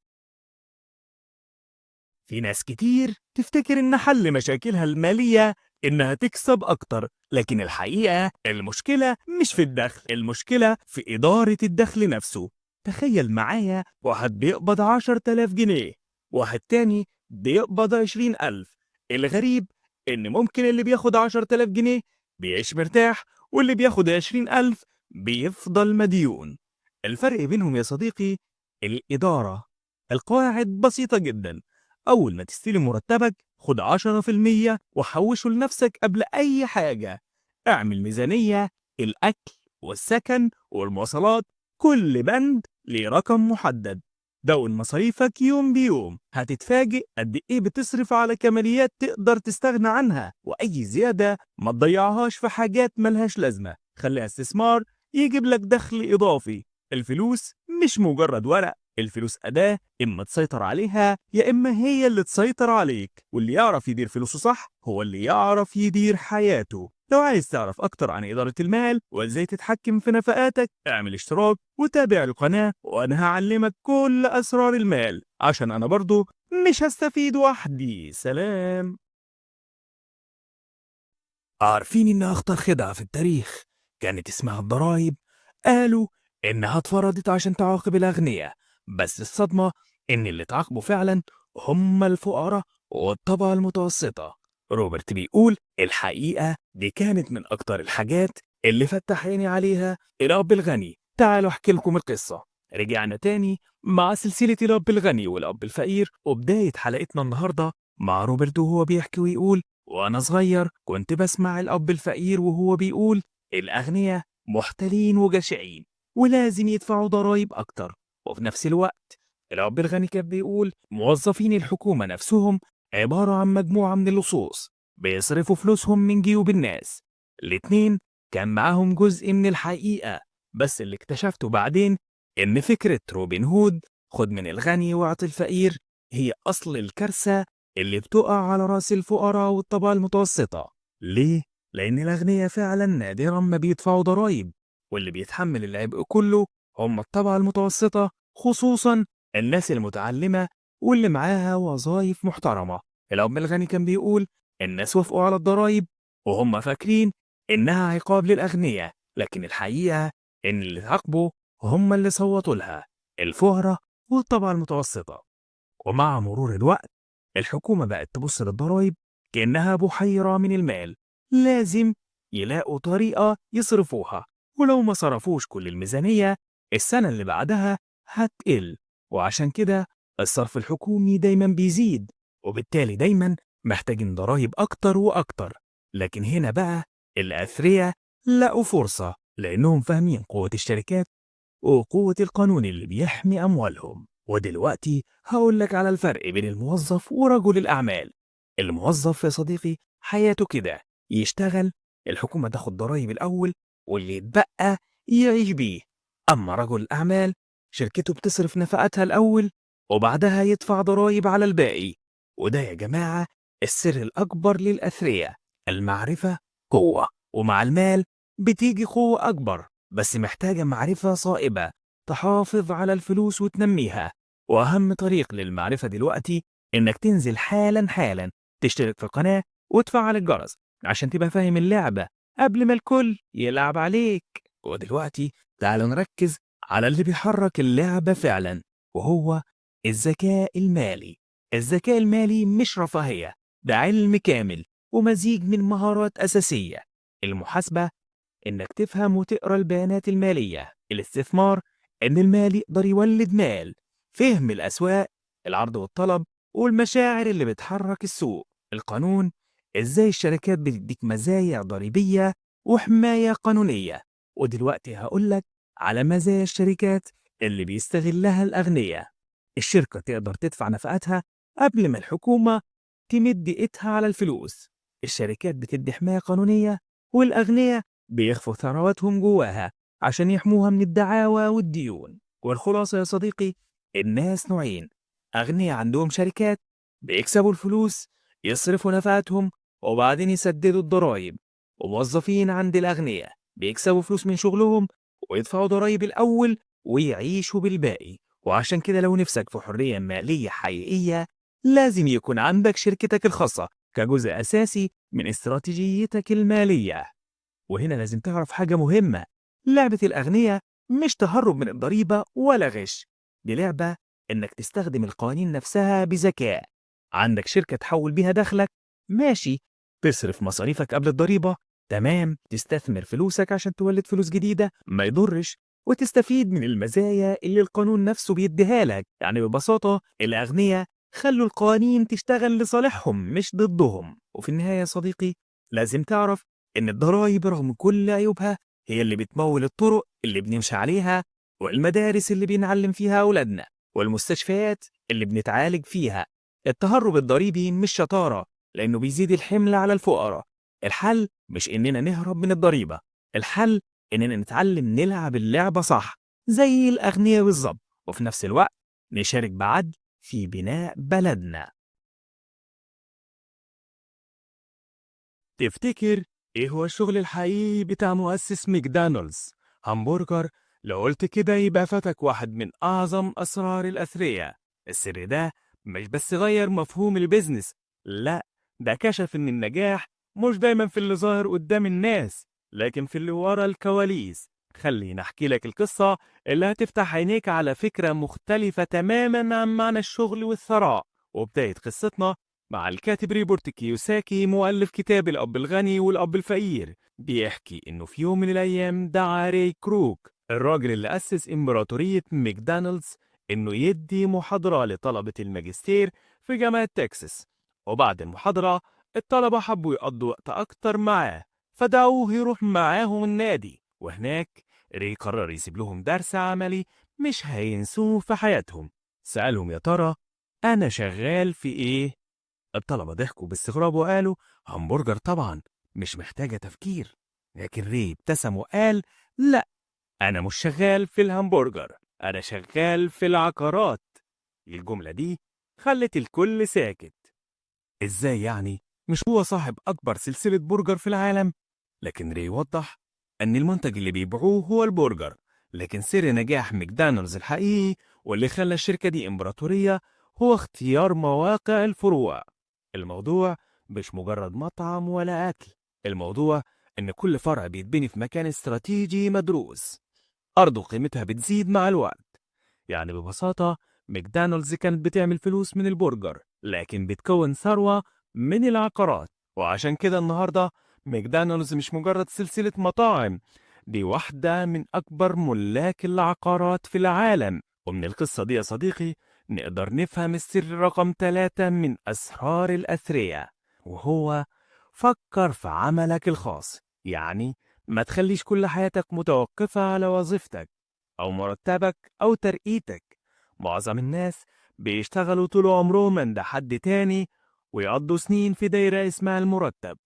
في ناس كتير تفتكر إن حل مشاكلها المالية إنها تكسب أكتر، لكن الحقيقة المشكلة مش في الدخل، المشكلة في إدارة الدخل نفسه. تخيل معايا واحد بيقبض 10,000 جنيه، واحد تاني بيقبض 20,000. الغريب إن ممكن اللي بياخد 10,000 جنيه بيعيش مرتاح، واللي بياخد 20,000 بيفضل مديون. الفرق بينهم يا صديقي الإدارة. القواعد بسيطة جدا: أول ما تستلم مرتبك خد 10% وحوشه لنفسك قبل أي حاجة. اعمل ميزانية: الأكل والسكن والمواصلات، كل بند ليه رقم محدد. دون مصاريفك يوم بيوم، هتتفاجئ قد إيه بتصرف على كماليات تقدر تستغنى عنها، وأي زيادة ما تضيعهاش في حاجات ملهاش لازمة. خليها استثمار يجيب لك دخل إضافي. الفلوس مش مجرد ورق، الفلوس أداة، إما تسيطر عليها يا إما هي اللي تسيطر عليك. واللي يعرف يدير فلوسه صح هو اللي يعرف يدير حياته. لو عايز تعرف أكتر عن إدارة المال وإزاي تتحكم في نفقاتك، اعمل اشتراك وتابع القناة، وأنا هعلمك كل أسرار المال، عشان أنا برضو مش هستفيد وحدي. سلام. عارفين إن أخطر خدعة في التاريخ كانت اسمها الضرايب؟ قالوا إنها اتفرضت عشان تعاقب الأغنياء، بس الصدمة إن اللي اتعاقبوا فعلا هم الفقراء والطبقة المتوسطة. روبرت بيقول الحقيقة دي كانت من أكتر الحاجات اللي فتح عيني عليها الأب الغني. تعالوا أحكي لكم القصة. رجعنا تاني مع سلسلة الأب الغني والأب الفقير، وبداية حلقتنا النهاردة مع روبرت وهو بيحكي ويقول: وأنا صغير كنت بسمع الأب الفقير وهو بيقول الأغنياء محتالين وجشعين ولازم يدفعوا ضرائب أكتر. وفي نفس الوقت الأب الغني كان بيقول موظفين الحكومة نفسهم عبارة عن مجموعة من اللصوص بيصرفوا فلوسهم من جيوب الناس. الاتنين كان معاهم جزء من الحقيقة، بس اللي اكتشفته بعدين إن فكرة روبن هود، خد من الغني واعطي الفقير، هي أصل الكارثة اللي بتقع على راس الفقراء والطبقة المتوسطة. ليه؟ لأن الأغنياء فعلا نادرا ما بيدفعوا ضرائب، واللي بيتحمل العبء كله هم الطبقة المتوسطة، خصوصا الناس المتعلمة واللي معاها وظائف محترمة. الأب الغني كان بيقول الناس وافقوا على الضرائب وهم فاكرين إنها عقاب للأغنياء، لكن الحقيقة إن اللي تعاقبوا هم اللي صوتوا لها، الفقراء والطبقة المتوسطة. ومع مرور الوقت الحكومة بقت تبص للضرايب كأنها بحيرة من المال، لازم يلاقوا طريقة يصرفوها، ولو ما صرفوش كل الميزانية السنة اللي بعدها هتقل. وعشان كده الصرف الحكومي دايما بيزيد، وبالتالي دايما محتاجين ضرايب أكتر وأكتر. لكن هنا بقى الأثرياء لقوا فرصة، لأنهم فاهمين قوة الشركات وقوة القانون اللي بيحمي أموالهم. ودلوقتي هقول لك على الفرق بين الموظف ورجل الأعمال. الموظف يا صديقي حياته كده: يشتغل، الحكومة تاخد ضرايب الأول، واللي يتبقى يعيش بيه. أما رجل الأعمال شركته بتصرف نفقاتها الأول وبعدها يدفع ضرايب على الباقي. وده يا جماعة السر الأكبر للأثرياء. المعرفة قوة، ومع المال بتيجي قوة أكبر، بس محتاجة معرفة صائبة تحافظ على الفلوس وتنميها. وأهم طريق للمعرفة دلوقتي إنك تنزل حالا حالا تشترك في القناة وتفعل الجرس عشان تبقى فاهم اللعبة قبل ما الكل يلعب عليك. ودلوقتي تعالوا نركز على اللي بيحرك اللعبة فعلا، وهو الذكاء المالي. الذكاء المالي مش رفاهية، ده علم كامل ومزيج من مهارات أساسية. المحاسبة، إنك تفهم وتقرأ البيانات المالية. الاستثمار، إن المال يقدر يولد مال. فهم الأسواق، العرض والطلب والمشاعر اللي بتحرك السوق. القانون، إزاي الشركات بتديك مزايا ضريبية وحماية قانونية. ودلوقتي هقولك على مزايا الشركات اللي بيستغلها الأغنياء. الشركة تقدر تدفع نفقاتها قبل ما الحكومة تمد إيدها على الفلوس. الشركات بتدي حماية قانونية، والأغنياء بيخفوا ثرواتهم جواها عشان يحموها من الدعاوى والديون. والخلاصة يا صديقي، الناس نوعين: أغنياء عندهم شركات بيكسبوا الفلوس يصرفوا نفقاتهم وبعدين يسددوا الضرايب، وموظفين عند الأغنياء بيكسبوا فلوس من شغلهم ويدفعوا ضرايب الأول ويعيشوا بالباقي. وعشان كده لو نفسك في حرية مالية حقيقية لازم يكون عندك شركتك الخاصة كجزء أساسي من استراتيجيتك المالية. وهنا لازم تعرف حاجة مهمة: لعبة الأغنياء مش تهرب من الضريبة ولا غش، دي لعبة إنك تستخدم القوانين نفسها بذكاء. عندك شركة تحول بيها دخلك؟ ماشي. تصرف مصاريفك قبل الضريبة؟ تمام. تستثمر فلوسك عشان تولد فلوس جديدة؟ ما يضرش. وتستفيد من المزايا اللي القانون نفسه بيديها لك. يعني ببساطة الأغنياء خلوا القوانين تشتغل لصالحهم مش ضدهم. وفي النهاية يا صديقي، لازم تعرف إن الضرايب رغم كل عيوبها هي اللي بتمول الطرق اللي بنمشي عليها، والمدارس اللي بنعلم فيها أولادنا، والمستشفيات اللي بنتعالج فيها. التهرب الضريبي مش شطارة، لأنه بيزيد الحمل على الفقراء. الحل مش إننا نهرب من الضريبة، الحل إننا نتعلم نلعب اللعبة صح زي الأغنياء بالظبط، وفي نفس الوقت نشارك بعدل في بناء بلدنا. تفتكر إيه هو الشغل الحقيقي بتاع مؤسس ماكدونالدز؟ همبرجر؟ لو قلت كده يبقى فاتك واحد من أعظم أسرار الأثرياء. السر ده مش بس غير مفهوم البيزنس، لا، ده كشف إن النجاح مش دايما في اللي ظاهر قدام الناس، لكن في اللي ورا الكواليس. خليني أحكي لك القصة اللي هتفتح عينيك على فكرة مختلفة تماما عن معنى الشغل والثراء. وبداية قصتنا مع الكاتب روبرت كيوساكي، مؤلف كتاب الأب الغني والأب الفقير. بيحكي إنه في يوم من الأيام دعا راي كروك، الراجل اللي أسس إمبراطورية ماكدونالدز، إنه يدي محاضرة لطلبة الماجستير في جامعة تكساس. وبعد المحاضرة الطلبة حبوا يقضوا وقت أكتر معاه، فدعوه يروح معاهم النادي. وهناك راي قرر يسيب لهم درس عملي مش هينسوه في حياتهم. سألهم: يا ترى أنا شغال في إيه؟ الطلبة ضحكوا باستغراب وقالوا: همبرجر طبعا، مش محتاجة تفكير. لكن ري ابتسم وقال: لا، أنا مش شغال في الهمبرجر، أنا شغال في العقارات. الجملة دي خلت الكل ساكت. إزاي يعني؟ مش هو صاحب أكبر سلسلة برجر في العالم؟ لكن ري وضح أن المنتج اللي بيبيعوه هو البرجر، لكن سر نجاح ماكدونالدز الحقيقي واللي خلى الشركة دي إمبراطورية هو اختيار مواقع الفروع. الموضوع مش مجرد مطعم ولا أكل، الموضوع إن كل فرع بيتبني في مكان استراتيجي مدروس، أرضه قيمتها بتزيد مع الوقت. يعني ببساطة ماكدونالدز كانت بتعمل فلوس من البرجر، لكن بتكون ثروة من العقارات. وعشان كده النهاردة ماكدونالدز مش مجرد سلسلة مطاعم، دي واحدة من أكبر ملاك العقارات في العالم. ومن القصة دي يا صديقي نقدر نفهم السر رقم 3 من أسرار الأثرياء، وهو: فكر في عملك الخاص. يعني ما تخليش كل حياتك متوقفة على وظيفتك أو مرتبك أو ترقيتك. معظم الناس بيشتغلوا طول عمرهم عند حد تاني ويقضوا سنين في دايرة اسمها المرتب.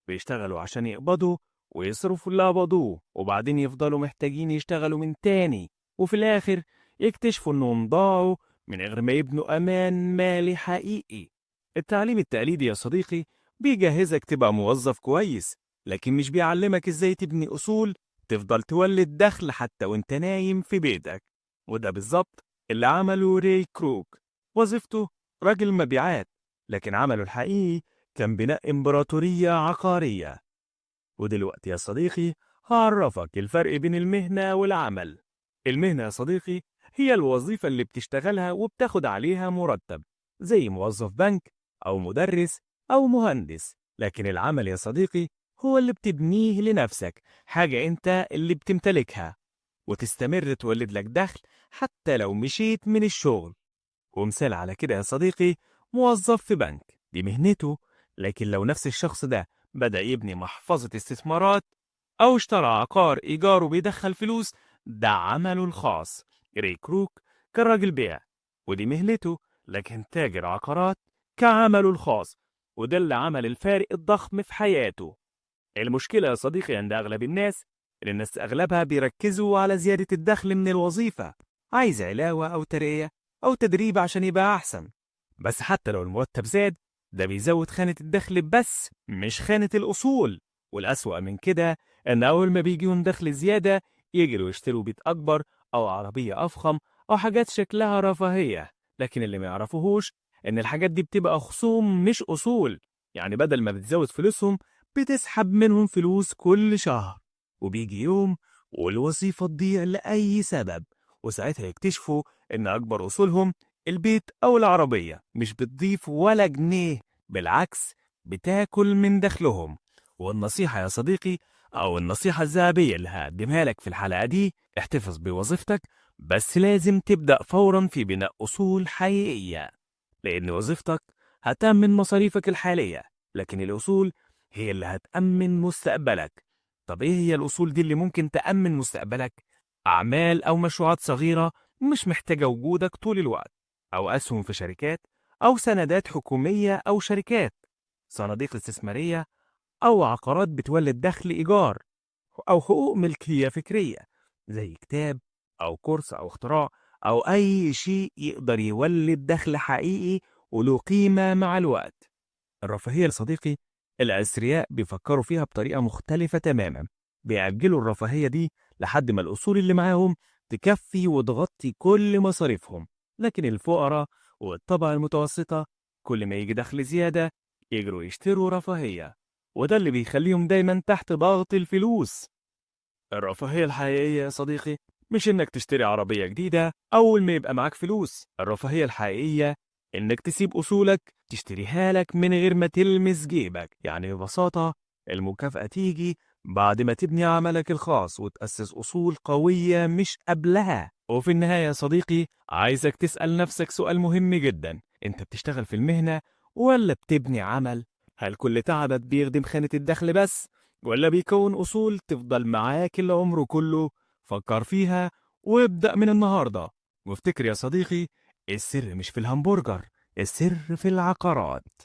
بيشتغلوا عشان يقبضوا ويصرفوا اللي قبضوه، وبعدين يفضلوا محتاجين يشتغلوا من تاني، وفي الآخر يكتشفوا إنهم ضاعوا من غير ما يبنوا أمان مالي حقيقي. التعليم التقليدي يا صديقي بيجهزك تبقى موظف كويس، لكن مش بيعلمك إزاي تبني أصول تفضل تولد دخل حتى وإنت نايم في بيتك. وده بالظبط اللي عمله ري كروك. وظيفته راجل مبيعات، لكن عمله الحقيقي كان بناء إمبراطورية عقارية. ودلوقتي يا صديقي هعرفك الفرق بين المهنة والعمل. المهنة يا صديقي هي الوظيفة اللي بتشتغلها وبتاخد عليها مرتب، زي موظف بنك أو مدرس أو مهندس. لكن العمل يا صديقي هو اللي بتبنيه لنفسك، حاجة أنت اللي بتمتلكها وتستمر تولد لك دخل حتى لو مشيت من الشغل. ومثال على كده يا صديقي موظف في بنك دي مهنته، لكن لو نفس الشخص ده بدأ يبني محفظة استثمارات أو اشترى عقار إيجاره بيدخل فلوس، ده عمله الخاص. ري كروك كان راجل بيع ودي مهنته، لكن تاجر عقارات كعمله الخاص، وده اللي عمل الفارق الضخم في حياته. المشكلة يا صديقي عند أغلب الناس إن الناس أغلبها بيركزوا على زيادة الدخل من الوظيفة، عايز علاوة أو ترقية أو تدريب عشان يبقى أحسن. بس حتى لو المرتب زاد، ده بيزود خانة الدخل بس مش خانة الأصول. والأسوأ من كده إن أول ما بيجيهم دخل زيادة يجروا يشتروا بيت أكبر أو عربية أفخم أو حاجات شكلها رفاهية. لكن اللي ما يعرفوهوش إن الحاجات دي بتبقى خصوم مش أصول، يعني بدل ما بتزود فلوسهم بتسحب منهم فلوس كل شهر. وبيجي يوم والوظيفة تضيع لأي سبب، وساعتها يكتشفوا إن أكبر أصولهم البيت أو العربية مش بتضيف ولا جنيه، بالعكس بتاكل من دخلهم. والنصيحة يا صديقي أو النصيحة الذهبية اللي هقدمها لك في الحلقة دي، احتفظ بوظيفتك بس لازم تبدأ فورا في بناء أصول حقيقية، لأن وظيفتك هتأمن مصاريفك الحالية، لكن الأصول هي اللي هتأمن مستقبلك. طب إيه هي الأصول دي اللي ممكن تأمن مستقبلك؟ أعمال أو مشروعات صغيرة مش محتاجة وجودك طول الوقت، أو أسهم في شركات أو سندات حكومية أو شركات، صناديق استثمارية أو عقارات بتولد دخل إيجار، أو حقوق ملكية فكرية زي كتاب أو كورس أو اختراع أو أي شيء يقدر يولد دخل حقيقي وله قيمة مع الوقت. الرفاهية يا صديقي الأثرياء بيفكروا فيها بطريقة مختلفة تماما، بيأجلوا الرفاهية دي لحد ما الأصول اللي معاهم تكفي وتغطي كل مصاريفهم. لكن الفقراء والطبقة المتوسطة كل ما يجي دخل زيادة يجروا يشتروا رفاهية، وده اللي بيخليهم دايما تحت ضغط الفلوس. الرفاهية الحقيقية يا صديقي مش إنك تشتري عربية جديدة أول ما يبقى معاك فلوس. الرفاهية الحقيقية إنك تسيب أصولك تشتريها لك من غير ما تلمس جيبك، يعني ببساطة المكافأة تيجي بعد ما تبني عملك الخاص وتأسس أصول قوية مش قبلها. وفي النهاية يا صديقي عايزك تسأل نفسك سؤال مهم جدا: أنت بتشتغل في المهنة ولا بتبني عمل؟ هل كل تعبك بيخدم خانة الدخل بس، ولا بيكون أصول تفضل معاك العمر كله؟ فكر فيها وابدأ من النهاردة. وافتكر يا صديقي السر مش في الهمبرجر، السر في العقارات.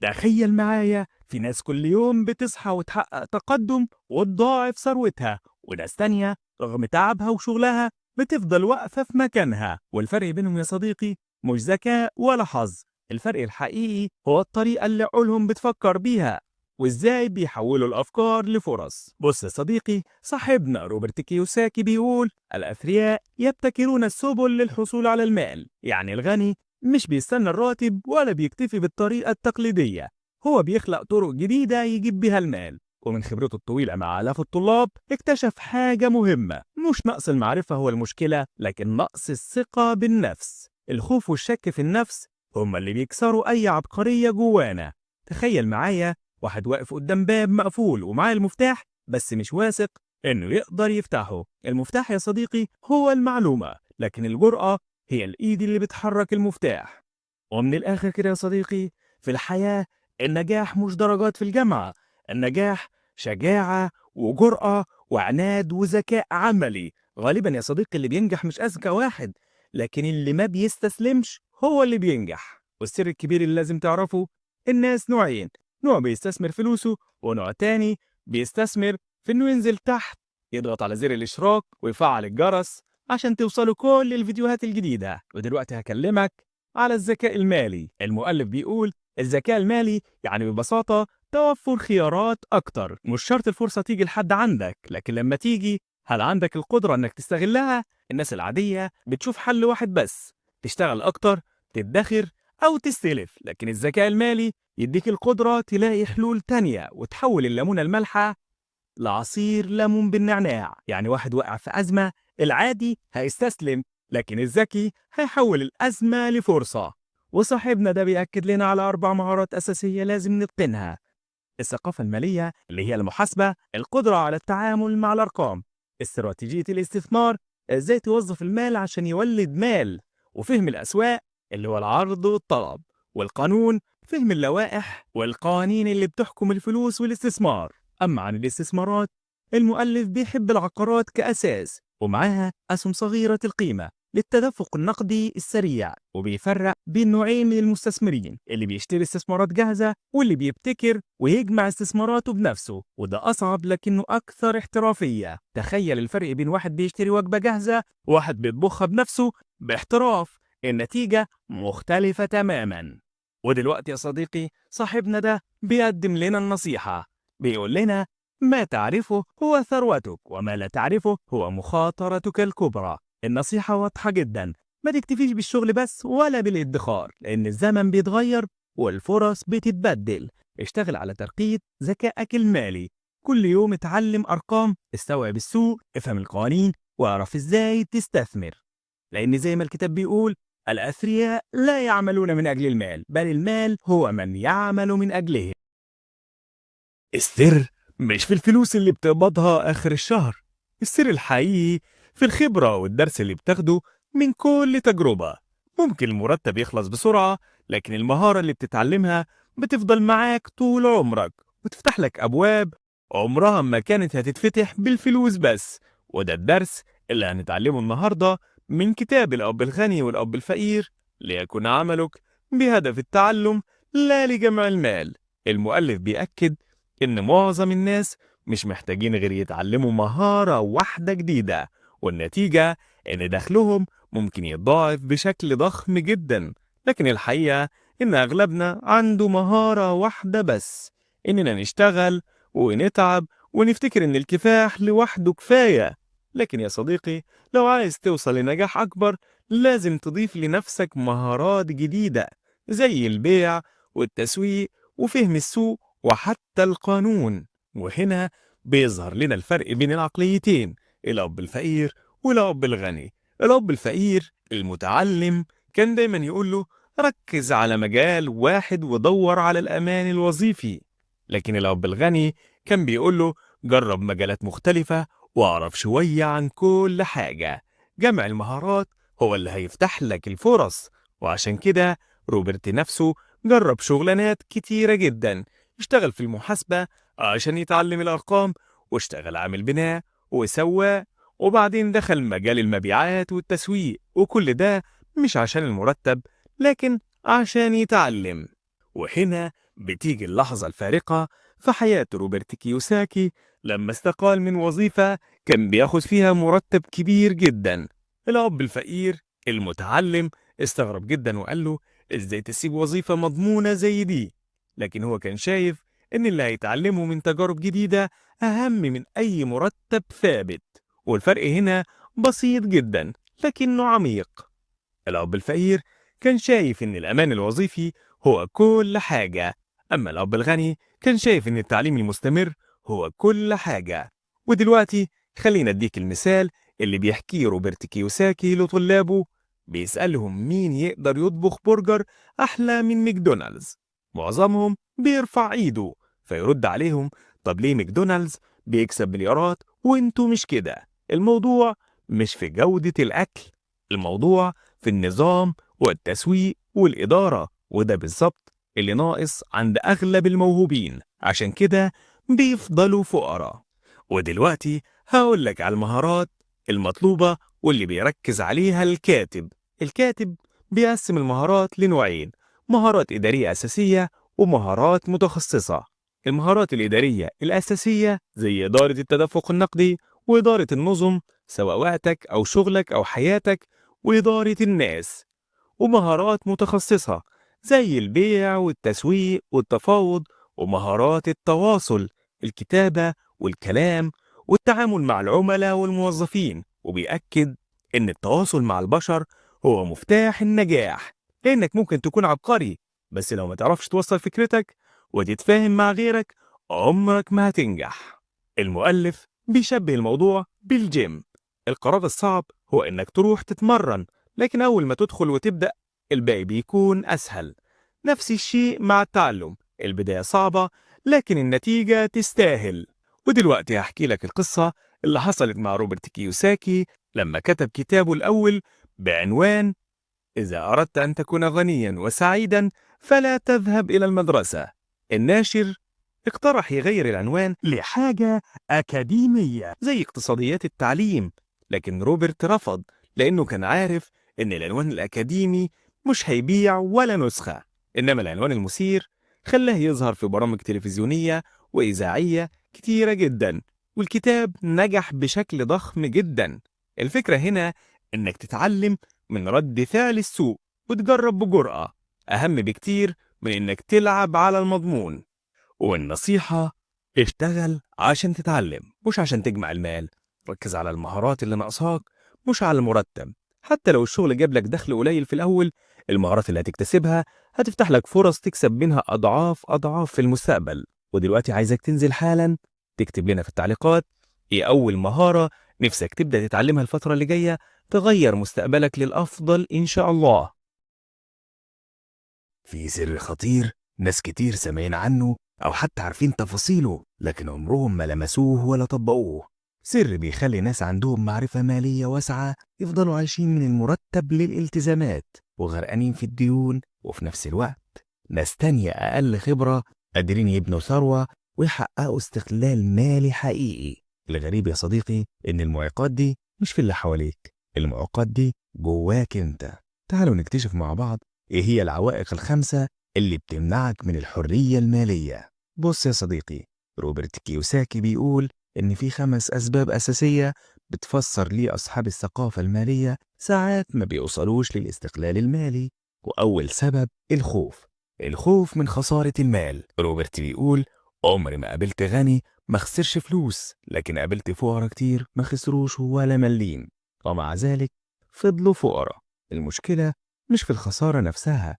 تخيل معايا في ناس كل يوم بتصحى وتحقق تقدم وتضاعف ثروتها، وناس تانية رغم تعبها وشغلها بتفضل واقفة في مكانها. والفرق بينهم يا صديقي مش ذكاء ولا حظ، الفرق الحقيقي هو الطريقة اللي عقولهم بتفكر بيها وازاي بيحولوا الأفكار لفرص. بص يا صديقي، صاحبنا روبرت كيوساكي بيقول الأثرياء يبتكرون السبل للحصول على المال، يعني الغني مش بيستنى الراتب ولا بيكتفي بالطريقة التقليدية، هو بيخلق طرق جديدة يجيب بيها المال. ومن خبرته الطويلة مع آلاف الطلاب اكتشف حاجة مهمة: مش نقص المعرفة هو المشكلة، لكن نقص الثقة بالنفس. الخوف والشك في النفس هما اللي بيكسروا أي عبقرية جوانا. تخيل معايا واحد واقف قدام باب مقفول ومعاه المفتاح بس مش واثق إنه يقدر يفتحه. المفتاح يا صديقي هو المعلومة، لكن الجرأة هي الإيد اللي بتحرك المفتاح. ومن الآخر كده يا صديقي، في الحياة النجاح مش درجات في الجامعة، النجاح شجاعة وجرأة وعناد وذكاء عملي. غالبا يا صديقي اللي بينجح مش أذكى واحد، لكن اللي ما بيستسلمش هو اللي بينجح. والسر الكبير اللي لازم تعرفه: الناس نوعين، نوع بيستثمر فلوسه ونوع تاني بيستثمر في إنه ينزل تحت يضغط على زر الاشتراك ويفعل الجرس عشان توصلوا كل الفيديوهات الجديدة. ودلوقتي هكلمك على الذكاء المالي. المؤلف بيقول الذكاء المالي يعني ببساطة توفر خيارات أكتر. مش شرط الفرصة تيجي لحد عندك، لكن لما تيجي هل عندك القدرة إنك تستغلها؟ الناس العادية بتشوف حل واحد بس: تشتغل أكتر، تدخر، أو تستلف. لكن الذكاء المالي يديك القدرة تلاقي حلول تانية وتحول الليمونة المالحة لعصير ليمون بالنعناع. يعني واحد وقع في أزمة، العادي هيستسلم، لكن الذكي هيحول الأزمة لفرصة. وصاحبنا ده بيأكد لنا على 4 مهارات أساسية لازم نتقنها: الثقافة المالية اللي هي المحاسبة، القدرة على التعامل مع الأرقام، استراتيجية الاستثمار، إزاي توظف المال عشان يولد مال، وفهم الأسواق اللي هو العرض والطلب، والقانون، فهم اللوائح والقوانين اللي بتحكم الفلوس والاستثمار. أما عن الاستثمارات، المؤلف بيحب العقارات كأساس، ومعاها أسهم صغيرة القيمة للتدفق النقدي السريع. وبيفرق بين نوعين من المستثمرين: اللي بيشتري استثمارات جاهزة واللي بيبتكر ويجمع استثماراته بنفسه، وده أصعب لكنه أكثر احترافية. تخيل الفرق بين واحد بيشتري وجبة جاهزة وواحد بيطبخها بنفسه باحتراف، النتيجة مختلفة تماما. ودلوقتي يا صديقي، صاحبنا ده بيقدم لنا النصيحة، بيقول لنا: ما تعرفه هو ثروتك، وما لا تعرفه هو مخاطرتك الكبرى. النصيحة واضحة جدا: ما تكتفيش بالشغل بس ولا بالادخار، لأن الزمن بيتغير والفرص بتتبدل. اشتغل على ترقية ذكائك المالي، كل يوم اتعلم أرقام، استوعب السوق، افهم القوانين، واعرف ازاي تستثمر. لأن زي ما الكتاب بيقول: الأثرياء لا يعملون من أجل المال، بل المال هو من يعمل من أجله. السر مش في الفلوس اللي بتقبضها آخر الشهر، السر الحقيقي في الخبرة والدرس اللي بتاخده من كل تجربة. ممكن المرتب يخلص بسرعة، لكن المهارة اللي بتتعلمها بتفضل معاك طول عمرك وتفتح لك أبواب عمرها ما كانت هتتفتح بالفلوس بس. وده الدرس اللي هنتعلمه النهاردة من كتاب الأب الغني والأب الفقير: ليكن عملك بهدف التعلم لا لجمع المال. المؤلف بيأكد إن معظم الناس مش محتاجين غير يتعلموا مهارة واحدة جديدة، والنتيجة إن دخلهم ممكن يتضاعف بشكل ضخم جدا. لكن الحقيقة إن أغلبنا عنده مهارة واحدة بس: إننا نشتغل ونتعب ونفتكر إن الكفاح لوحده كفاية. لكن يا صديقي، لو عايز توصل لنجاح أكبر، لازم تضيف لنفسك مهارات جديدة زي البيع والتسويق وفهم السوق وحتى القانون. وهنا بيظهر لنا الفرق بين العقليتين: الأب الفقير والأب الغني. الأب الفقير المتعلم كان دايما يقول له: ركز على مجال واحد ودور على الأمان الوظيفي. لكن الأب الغني كان بيقول له: جرب مجالات مختلفة واعرف شوية عن كل حاجة. جمع المهارات هو اللي هيفتح لك الفرص. وعشان كده روبرت نفسه جرب شغلانات كتيرة جدا: اشتغل في المحاسبة عشان يتعلم الأرقام، واشتغل عامل بناء وسواق، وبعدين دخل مجال المبيعات والتسويق. وكل ده مش عشان المرتب، لكن عشان يتعلم. وهنا بتيجي اللحظة الفارقة في حياة روبرت كيوساكي لما استقال من وظيفة كان بياخد فيها مرتب كبير جدا. الأب الفقير المتعلم استغرب جدا وقال له: ازاي تسيب وظيفة مضمونة زي دي؟ لكن هو كان شايف إن اللي هيتعلمه من تجارب جديدة أهم من أي مرتب ثابت. والفرق هنا بسيط جدا لكنه عميق. الأب الفقير كان شايف إن الأمان الوظيفي هو كل حاجة، أما الأب الغني كان شايف إن التعليم المستمر هو كل حاجة. ودلوقتي خلينا أديك المثال اللي بيحكيه روبرت كيوساكي لطلابه. بيسألهم مين يقدر يطبخ برجر أحلى من ماكدونالدز. معظمهم بيرفع إيده، فيرد عليهم: طب ليه ماكدونالدز بيكسب مليارات وانتوا مش كده؟ الموضوع مش في جودة الأكل، الموضوع في النظام والتسويق والإدارة، وده بالظبط اللي ناقص عند أغلب الموهوبين، عشان كده بيفضلوا فقراء. ودلوقتي هقولك على المهارات المطلوبة واللي بيركز عليها الكاتب. الكاتب بيقسم المهارات لنوعين: مهارات إدارية أساسية ومهارات متخصصة. المهارات الإدارية الأساسية زي إدارة التدفق النقدي وإدارة النظم سواء وقتك أو شغلك أو حياتك، وإدارة الناس، ومهارات متخصصة زي البيع والتسويق والتفاوض، ومهارات التواصل، الكتابة والكلام والتعامل مع العملاء والموظفين. وبيأكد إن التواصل مع البشر هو مفتاح النجاح، لأنك ممكن تكون عبقري بس لو ما تعرفش توصل فكرتك وتتفاهم مع غيرك عمرك ما هتنجح. المؤلف بيشبه الموضوع بالجيم. القرار الصعب هو إنك تروح تتمرن، لكن أول ما تدخل وتبدأ الباقي بيكون أسهل. نفس الشيء مع التعلم، البداية صعبة لكن النتيجة تستاهل. ودلوقتي هحكي لك القصة اللي حصلت مع روبرت كيوساكي لما كتب كتابه الأول بعنوان إذا أردت أن تكون غنيا وسعيدا فلا تذهب إلى المدرسة. الناشر اقترح يغير العنوان لحاجة أكاديمية زي اقتصاديات التعليم، لكن روبرت رفض لأنه كان عارف إن العنوان الأكاديمي مش هيبيع ولا نسخة. إنما العنوان المثير خلاه يظهر في برامج تلفزيونية وإذاعية كتيرة جدا، والكتاب نجح بشكل ضخم جدا. الفكرة هنا إنك تتعلم من رد فعل السوق وتجرب بجرأة، أهم بكتير من إنك تلعب على المضمون. والنصيحة، اشتغل عشان تتعلم مش عشان تجمع المال. ركز على المهارات اللي ناقصاك مش على المرتب. حتى لو الشغل جاب لك دخل قليل في الأول، المهارات اللي هتكتسبها هتفتح لك فرص تكسب منها أضعاف أضعاف في المستقبل. ودلوقتي عايزك تنزل حالا تكتب لنا في التعليقات ايه أول مهارة نفسك تبدأ تتعلمها الفترة اللي جاية تغير مستقبلك للأفضل إن شاء الله. في سر خطير ناس كتير سامعين عنه أو حتى عارفين تفاصيله لكن عمرهم ما لمسوه ولا طبقوه. سر بيخلي ناس عندهم معرفة مالية واسعة يفضلوا عايشين من المرتب للالتزامات وغرقانين في الديون، وفي نفس الوقت ناس تانية أقل خبرة قادرين يبنوا ثروة ويحققوا استقلال مالي حقيقي. الغريب يا صديقي إن المعوقات دي مش في اللي حواليك، المعوقات دي جواك انت. تعالوا نكتشف مع بعض ايه هي العوائق الخمسة اللي بتمنعك من الحرية المالية. بص يا صديقي، روبرت كيوساكي بيقول إن في 5 أسباب أساسية بتفسر ليه أصحاب الثقافة المالية ساعات ما بيوصلوش للاستقلال المالي. وأول سبب الخوف، الخوف من خسارة المال. روبرت بيقول عمري ما قابلت غني ما خسرش فلوس، لكن قابلت فقراء كتير ما خسروش ولا مليم ومع ذلك فضلوا فقراء. المشكلة مش في الخسارة نفسها،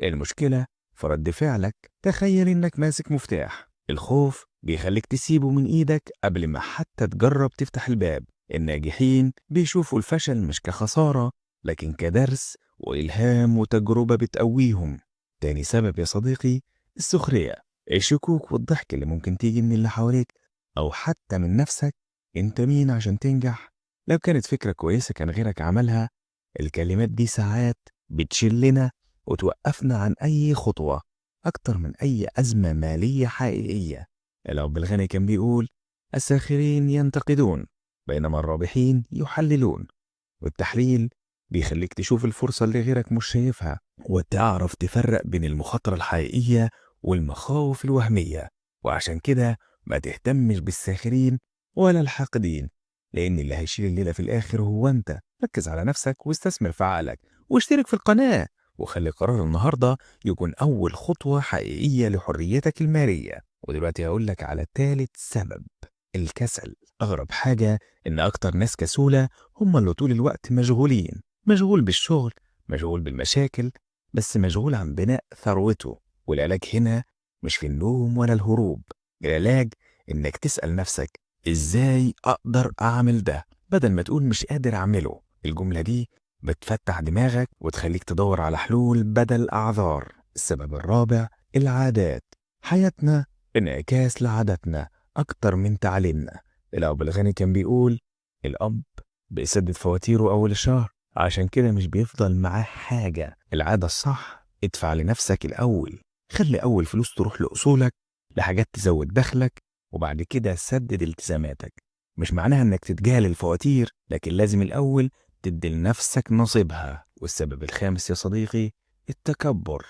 المشكلة في رد فعلك. تخيل إنك ماسك مفتاح، الخوف بيخليك تسيبه من إيدك قبل ما حتى تجرب تفتح الباب. الناجحين بيشوفوا الفشل مش كخسارة لكن كدرس وإلهام وتجربة بتقويهم. تاني سبب يا صديقي السخرية، الشكوك والضحك اللي ممكن تيجي من اللي حواليك أو حتى من نفسك. انت مين عشان تنجح؟ لو كانت فكرة كويسة كان غيرك عملها. الكلمات دي ساعات بتشلنا وتوقفنا عن أي خطوة أكتر من أي أزمة مالية حقيقية. الأب الغني كان بيقول الساخرين ينتقدون بينما الرابحين يحللون. والتحليل بيخليك تشوف الفرصة اللي غيرك مش شايفها وتعرف تفرق بين المخاطرة الحقيقية والمخاوف الوهمية. وعشان كده ما تهتمش بالساخرين ولا الحاقدين، لأن اللي هيشيل الليلة في الآخر هو أنت. ركز على نفسك واستثمر في عقلك واشترك في القناة وخلي قرار النهاردة يكون أول خطوة حقيقية لحريتك المالية. ودلوقتي هقول لك على ثالث سبب، الكسل. أغرب حاجة إن أكتر ناس كسولة هم اللي طول الوقت مشغولين، مشغول بالشغل، مشغول بالمشاكل، بس مشغول عن بناء ثروته. والعلاج هنا مش في النوم ولا الهروب، العلاج إنك تسأل نفسك إزاي أقدر أعمل ده بدل ما تقول مش قادر أعمله. الجملة دي بتفتح دماغك وتخليك تدور على حلول بدل أعذار. السبب الرابع العادات، حياتنا انعكاس لعاداتنا أكتر من تعليمنا. الأب الغني كان بيقول الأب بيسدد فواتيره أول الشهر، عشان كده مش بيفضل معاه حاجة. العادة الصح ادفع لنفسك الأول، خلي أول فلوس تروح لأصولك لحاجات تزود دخلك وبعد كده سدد التزاماتك. مش معناها انك تتجاهل الفواتير، لكن لازم الأول تدي لنفسك نصيبها. والسبب الخامس يا صديقي التكبر.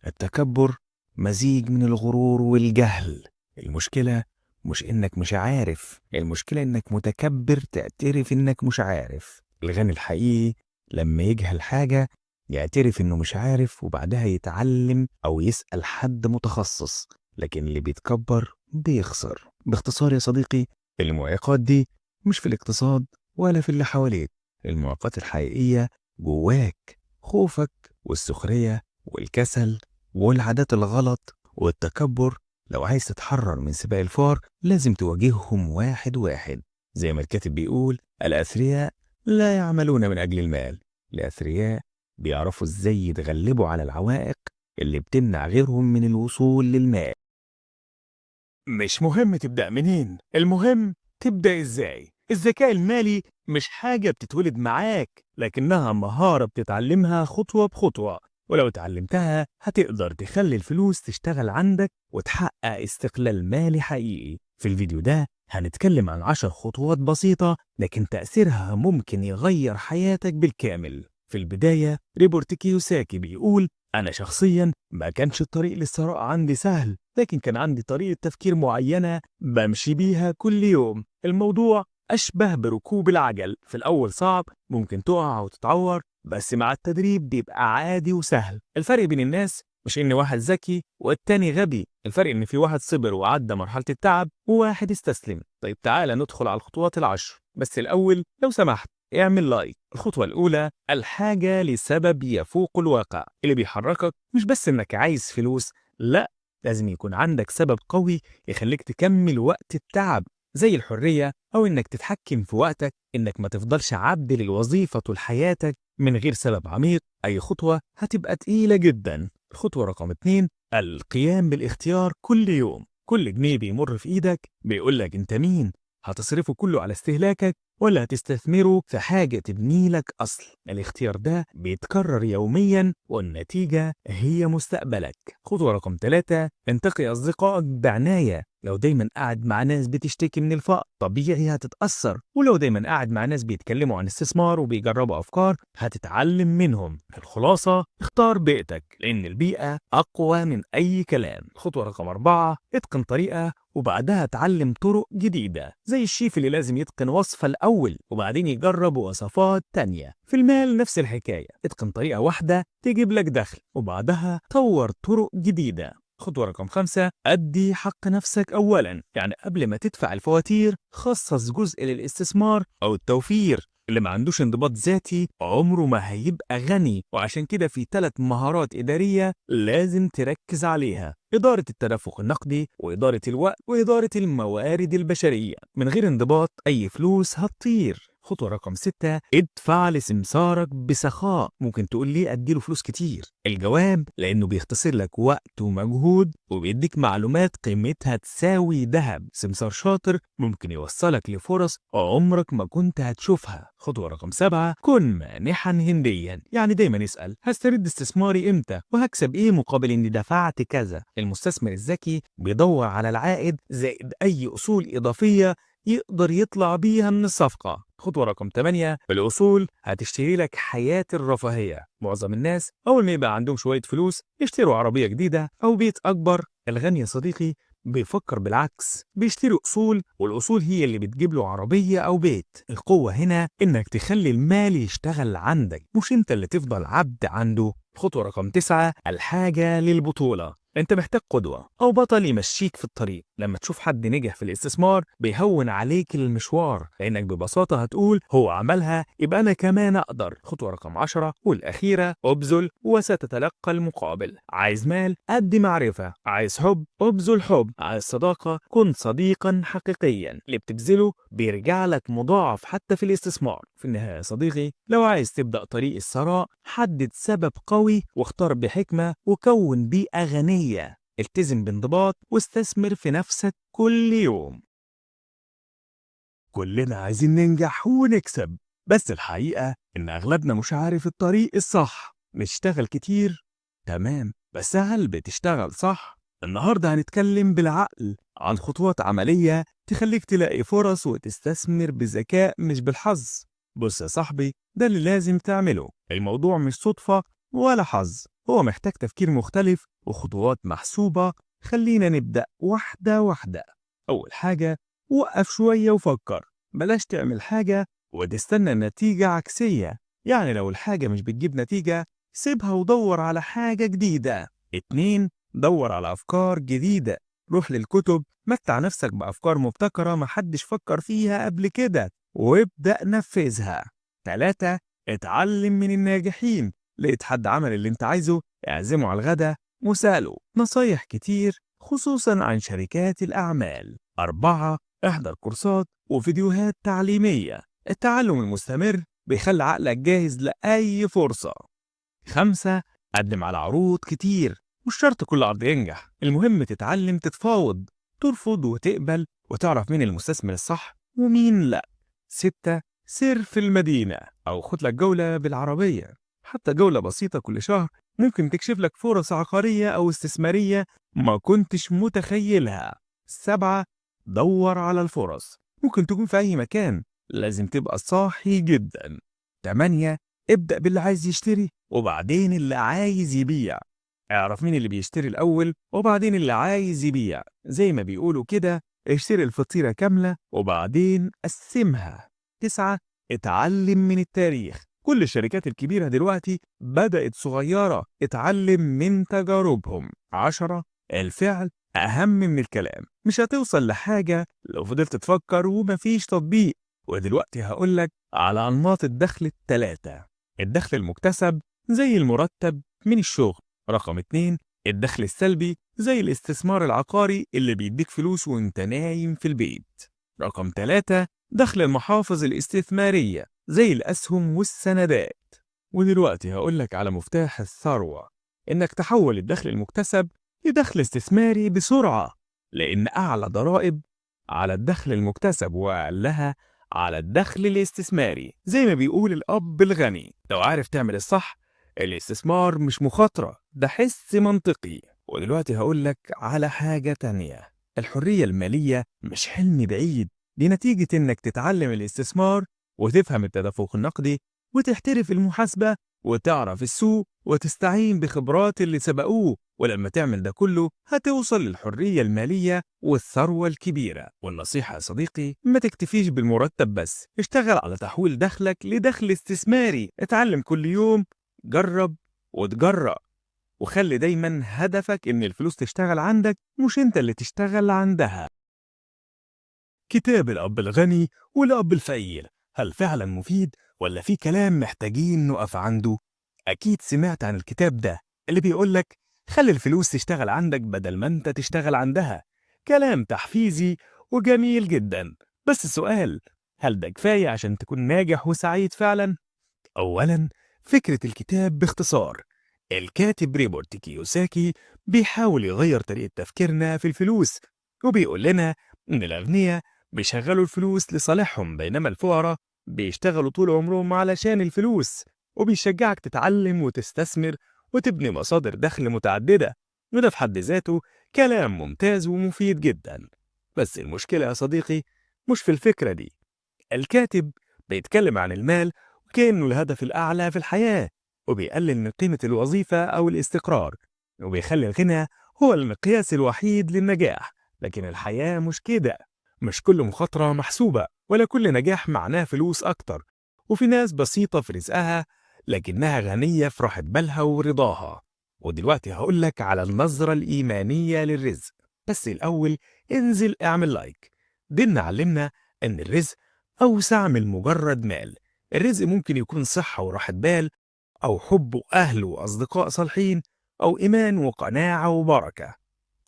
التكبر مزيج من الغرور والجهل. المشكلة مش إنك مش عارف، المشكلة إنك متكبر تعترف إنك مش عارف. الغني الحقيقي لما يجهل حاجة يعترف إنه مش عارف وبعدها يتعلم أو يسأل حد متخصص، لكن اللي بيتكبر بيخسر. باختصار يا صديقي، المعيقات دي مش في الاقتصاد ولا في اللي حواليك، المعيقات الحقيقية جواك، خوفك والسخرية والكسل والعادات الغلط والتكبر. لو عايز تتحرر من سباق الفار لازم تواجههم واحد واحد. زي ما الكاتب بيقول: الأثرياء لا يعملون من أجل المال، الأثرياء بيعرفوا إزاي يتغلبوا على العوائق اللي بتمنع غيرهم من الوصول للمال. مش مهم تبدأ منين، المهم تبدأ إزاي. الذكاء المالي مش حاجة بتتولد معاك، لكنها مهارة بتتعلمها خطوة بخطوة، ولو اتعلمتها هتقدر تخلي الفلوس تشتغل عندك وتحقق استقلال مالي حقيقي. في الفيديو ده هنتكلم عن 10 خطوات بسيطة لكن تأثيرها ممكن يغير حياتك بالكامل. في البداية ريبورت كيوساكي بيقول: أنا شخصياً ما كانش الطريق للثراء عندي سهل، لكن كان عندي طريقة تفكير معينة بمشي بيها كل يوم. الموضوع أشبه بركوب العجل، في الأول صعب، ممكن تقع وتتعور، بس مع التدريب بيبقى عادي وسهل. الفرق بين الناس مش إن واحد ذكي والتاني غبي، الفرق إن في واحد صبر وعدى مرحلة التعب وواحد استسلم. طيب تعالى ندخل على الخطوات العشر، بس الأول لو سمحت اعمل لايك. الخطوة الأولى: الحاجة لسبب يفوق الواقع. اللي بيحركك مش بس إنك عايز فلوس، لأ، لازم يكون عندك سبب قوي يخليك تكمل وقت التعب، زي الحرية أو إنك تتحكم في وقتك، إنك ما تفضلش عبد للوظيفة طول حياتك من غير سبب عميق. أي خطوة هتبقى تقيلة جدا. الخطوة رقم 2: القيام بالاختيار كل يوم. كل جنيه بيمر في إيدك بيقولك أنت مين، هتصرفه كله على استهلاكك ولا هتستثمره في حاجة تبني لك أصل. الاختيار ده بيتكرر يوميا والنتيجة هي مستقبلك. خطوة رقم 3: انتقي أصدقائك بعناية. لو دايما قاعد مع ناس بتشتكي من الفقر طبيعي هتتأثر، ولو دايما قاعد مع ناس بيتكلموا عن استثمار وبيجربوا أفكار هتتعلم منهم. الخلاصة: اختار بيئتك لأن البيئة أقوى من أي كلام. خطوة رقم 4: اتقن طريقة وبعدها اتعلم طرق جديدة، زي الشيف اللي لازم يتقن وصفة الأول وبعدين يجرب وصفات تانية. في المال نفس الحكاية، اتقن طريقة واحدة تجيب لك دخل وبعدها طور طرق جديدة. خطوة رقم 5: أدي حق نفسك أولا، يعني قبل ما تدفع الفواتير خصص جزء للاستثمار أو التوفير. اللي ما عندوش انضباط ذاتي عمره ما هيبقى غني، وعشان كده في 3 مهارات إدارية لازم تركز عليها: إدارة التدفق النقدي وإدارة الوقت وإدارة الموارد البشرية. من غير انضباط أي فلوس هتطير. خطوة رقم 6: ادفع لسمسارك بسخاء. ممكن تقول لي أديله فلوس كتير؟ الجواب: لأنه بيختصر لك وقت ومجهود وبيديك معلومات قيمتها تساوي ذهب. سمسار شاطر ممكن يوصلك لفرص عمرك ما كنت هتشوفها. خطوة رقم 7: كن مانحا هنديا، يعني دايما اسأل هسترد استثماري امتى وهكسب ايه مقابل اني دفعت كذا. المستثمر الذكي بيدور على العائد زائد اي اصول اضافية يقدر يطلع بيها من الصفقة. خطوة رقم 8: الأصول هتشتري لك حياة الرفاهية. معظم الناس أول ما يبقى عندهم شوية فلوس يشتروا عربية جديدة أو بيت أكبر. الغني يا صديقي بيفكر بالعكس، بيشتري أصول والأصول هي اللي بتجيب له عربية أو بيت. القوة هنا إنك تخلي المال يشتغل عندك مش أنت اللي تفضل عبد عنده. خطوة رقم 9: الحاجة للبطولة. انت محتاج قدوة او بطل يمشيك في الطريق. لما تشوف حد نجح في الاستثمار بيهون عليك المشوار، لانك ببساطة هتقول هو عملها يبقى انا كمان اقدر. خطوة رقم 10 والاخيرة: ابذل وستتلقى المقابل. عايز مال؟ ادي معرفة. عايز حب؟ ابذل حب. عايز صداقة؟ كن صديقا حقيقيا. اللي بتبذله بيرجع لك مضاعف حتى في الاستثمار. في النهاية يا صديقي، لو عايز تبدأ طريق الثراء حدد سبب قوي واختار بحكمة وكون بيئة غنية. التزم بانضباط واستثمر في نفسك كل يوم. كلنا عايزين ننجح ونكسب، بس الحقيقة إن أغلبنا مش عارف الطريق الصح. نشتغل كتير تمام، بس هل بتشتغل صح؟ النهاردة هنتكلم بالعقل عن خطوات عملية تخليك تلاقي فرص وتستثمر بذكاء مش بالحظ. بص يا صاحبي، ده اللي لازم تعمله. الموضوع مش صدفة ولا حظ، هو محتاج تفكير مختلف وخطوات محسوبة. خلينا نبدأ واحدة واحدة. أول حاجة، وقف شوية وفكر. بلاش تعمل حاجة وتستنى النتيجة عكسية. يعني لو الحاجة مش بتجيب نتيجة، سيبها ودور على حاجة جديدة. 2. دور على أفكار جديدة. روح للكتب، متع نفسك بأفكار مبتكرة محدش فكر فيها قبل كده وابدأ نفذها. 3. اتعلم من الناجحين. لقيت حد عمل اللي انت عايزه، اعزمه على الغدا وسأله نصايح كتير خصوصا عن شركات الأعمال. 4. احضر كورسات وفيديوهات تعليمية. التعلم المستمر بيخلي عقلك جاهز لأي فرصة. 5. قدم على عروض كتير. مش شرط كل عرض ينجح، المهم تتعلم تتفاوض، ترفض وتقبل، وتعرف مين المستثمر الصح ومين لأ. 6. سير في المدينة أو خد لك جولة بالعربية. حتى جولة بسيطة كل شهر ممكن تكشف لك فرص عقارية أو استثمارية ما كنتش متخيلها. 7. دور على الفرص، ممكن تكون في أي مكان، لازم تبقى صاحي جدا. 8. ابدأ باللي عايز يشتري وبعدين اللي عايز يبيع. اعرف مين اللي بيشتري الأول وبعدين اللي عايز يبيع. زي ما بيقولوا كده، اشتري الفطيرة كاملة وبعدين قسمها. 9. اتعلم من التاريخ. كل الشركات الكبيرة دلوقتي بدأت صغيرة، اتعلم من تجاربهم. 10. الفعل أهم من الكلام. مش هتوصل لحاجة لو فضلت تفكر ومفيش تطبيق. ودلوقتي هقولك على أنماط الدخل ال3. الدخل المكتسب زي المرتب من الشغل. رقم 2. الدخل السلبي زي الاستثمار العقاري اللي بيديك فلوس وانت نايم في البيت. رقم 3. دخل المحافظ الاستثمارية زي الأسهم والسندات. ودلوقتي هقولك على مفتاح الثروة، إنك تحول الدخل المكتسب لدخل استثماري بسرعة، لأن أعلى ضرائب على الدخل المكتسب وأقلها على الدخل الاستثماري. زي ما بيقول الأب الغني، لو عارف تعمل الصح، الاستثمار مش مخاطرة، ده حس منطقي. ودلوقتي هقولك على حاجة تانية، الحرية المالية مش حلم بعيد، دي نتيجة إنك تتعلم الاستثمار وتفهم التدفق النقدي وتحترف المحاسبة وتعرف السوق وتستعين بخبرات اللي سبقوه. ولما تعمل ده كله هتوصل للحرية المالية والثروة الكبيرة. والنصيحة يا صديقي، ما تكتفيش بالمرتب بس، اشتغل على تحويل دخلك لدخل استثماري. اتعلم كل يوم، جرب وتجرأ، وخلي دايما هدفك إن الفلوس تشتغل عندك مش انت اللي تشتغل عندها. كتاب الأب الغني والأب الفقير، هل فعلا مفيد ولا في كلام محتاجين نقف عنده؟ أكيد سمعت عن الكتاب ده اللي بيقولك خلي الفلوس تشتغل عندك بدل ما انت تشتغل عندها. كلام تحفيزي وجميل جدا، بس السؤال، هل ده كفاية عشان تكون ناجح وسعيد فعلا؟ أولا، فكرة الكتاب باختصار، الكاتب ريبورت كيوساكي بيحاول يغير طريقة تفكيرنا في الفلوس، وبيقول لنا إن الأغنياء بيشغلوا الفلوس لصالحهم بينما الفقراء بيشتغلوا طول عمرهم علشان الفلوس. وبيشجعك تتعلم وتستثمر وتبني مصادر دخل متعددة، وده في حد ذاته كلام ممتاز ومفيد جدا. بس المشكلة يا صديقي مش في الفكرة دي. الكاتب بيتكلم عن المال وكأنه الهدف الأعلى في الحياة، وبيقلل من قيمة الوظيفة أو الاستقرار، وبيخلي الغنى هو المقياس الوحيد للنجاح. لكن الحياة مش كده، مش كل مخاطرة محسوبة ولا كل نجاح معناه فلوس أكتر. وفي ناس بسيطة في رزقها لكنها غنية في راحة بالها ورضاها. ودلوقتي هقولك على النظرة الإيمانية للرزق، بس الأول انزل اعمل لايك. ديننا علمنا إن الرزق أوسع من مجرد مال. الرزق ممكن يكون صحة وراحة بال، أو حب وأهل وأصدقاء صالحين، أو إيمان وقناعة وبركة.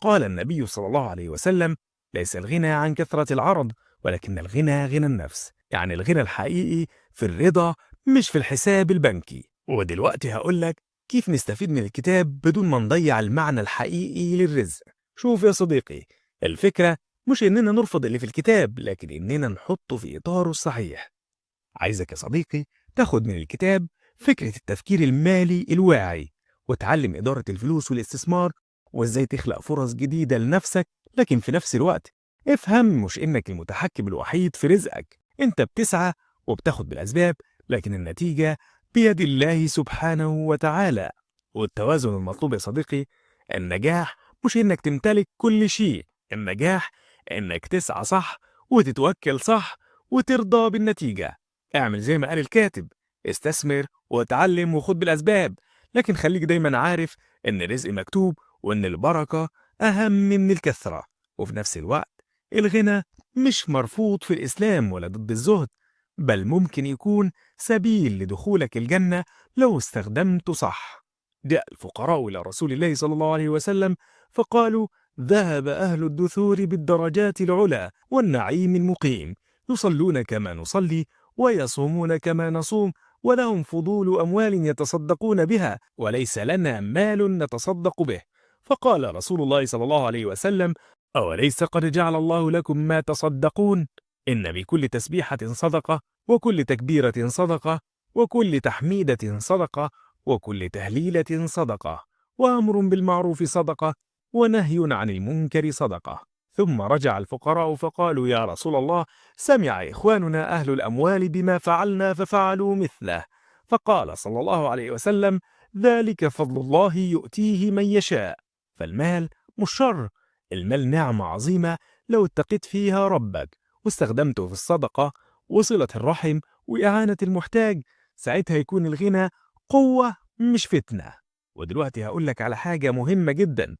قال النبي صلى الله عليه وسلم: ليس الغنى عن كثرة العرض ولكن الغنى غنى النفس. يعني الغنى الحقيقي في الرضا مش في الحساب البنكي. ودلوقتي هقولك كيف نستفيد من الكتاب بدون ما نضيع المعنى الحقيقي للرزق. شوف يا صديقي، الفكرة مش إننا نرفض اللي في الكتاب، لكن إننا نحطه في إطاره الصحيح. عايزك يا صديقي تاخد من الكتاب فكرة التفكير المالي الواعي، وتعلم إدارة الفلوس والاستثمار وإزاي تخلق فرص جديدة لنفسك. لكن في نفس الوقت افهم مش إنك المتحكم الوحيد في رزقك، أنت بتسعى وبتاخد بالأسباب، لكن النتيجة بيد الله سبحانه وتعالى. والتوازن المطلوب يا صديقي، النجاح مش إنك تمتلك كل شيء، النجاح إنك تسعى صح وتتوكل صح وترضى بالنتيجة. اعمل زي ما قال الكاتب، استثمر واتعلم وخد بالأسباب، لكن خليك دايما عارف إن الرزق مكتوب وإن البركة أهم من الكثرة. وفي نفس الوقت الغنى مش مرفوض في الإسلام ولا ضد الزهد، بل ممكن يكون سبيل لدخولك الجنة لو استخدمته صح. جاء الفقراء إلى رسول الله صلى الله عليه وسلم فقالوا: ذهب أهل الدثور بالدرجات العلى والنعيم المقيم، يصلون كما نصلي ويصومون كما نصوم، ولهم فضول أموال يتصدقون بها وليس لنا مال نتصدق به. فقال رسول الله صلى الله عليه وسلم: أوليس قد جعل الله لكم ما تصدقون؟ إن بكل تسبيحة صدقة، وكل تكبيرة صدقة، وكل تحميدة صدقة، وكل تهليلة صدقة، وأمر بالمعروف صدقة، ونهي عن المنكر صدقة. ثم رجع الفقراء فقالوا: يا رسول الله، سمع إخواننا أهل الأموال بما فعلنا ففعلوا مثله. فقال صلى الله عليه وسلم: ذلك فضل الله يؤتيه من يشاء. فالمال مش شر، المال نعمة عظيمة لو اتقيت فيها ربك واستخدمته في الصدقة وصلة الرحم وإعانة المحتاج، ساعتها يكون الغنى قوة مش فتنة. ودلوقتي هقولك على حاجة مهمة جدا،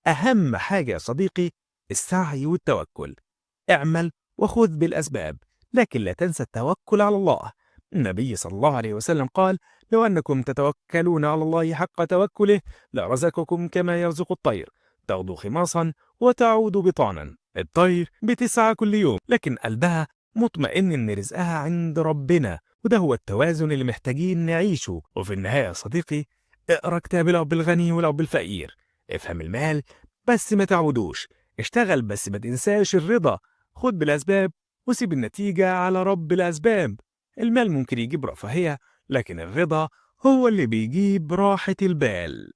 أهم حاجة يا صديقي: السعي والتوكل. اعمل وخذ بالأسباب، لكن لا تنسى التوكل على الله. النبي صلى الله عليه وسلم قال: لو أنكم تتوكلون على الله حق توكله لرزقكم كما يرزق الطير، تغدو خماصا وتعود بطانا. الطير بتسعى كل يوم، لكن قلبها مطمئن إن رزقها عند ربنا، وده هو التوازن اللي محتاجين نعيشه. وفي النهاية يا صديقي، اقرأ كتاب الأب الغني والأب الفقير، افهم المال بس ما تعودوش، اشتغل بس ما تنساش الرضا، خد بالأسباب وسيب النتيجة على رب الأسباب. المال ممكن يجيب رفاهية، لكن الرضا هو اللي بيجيب راحة البال.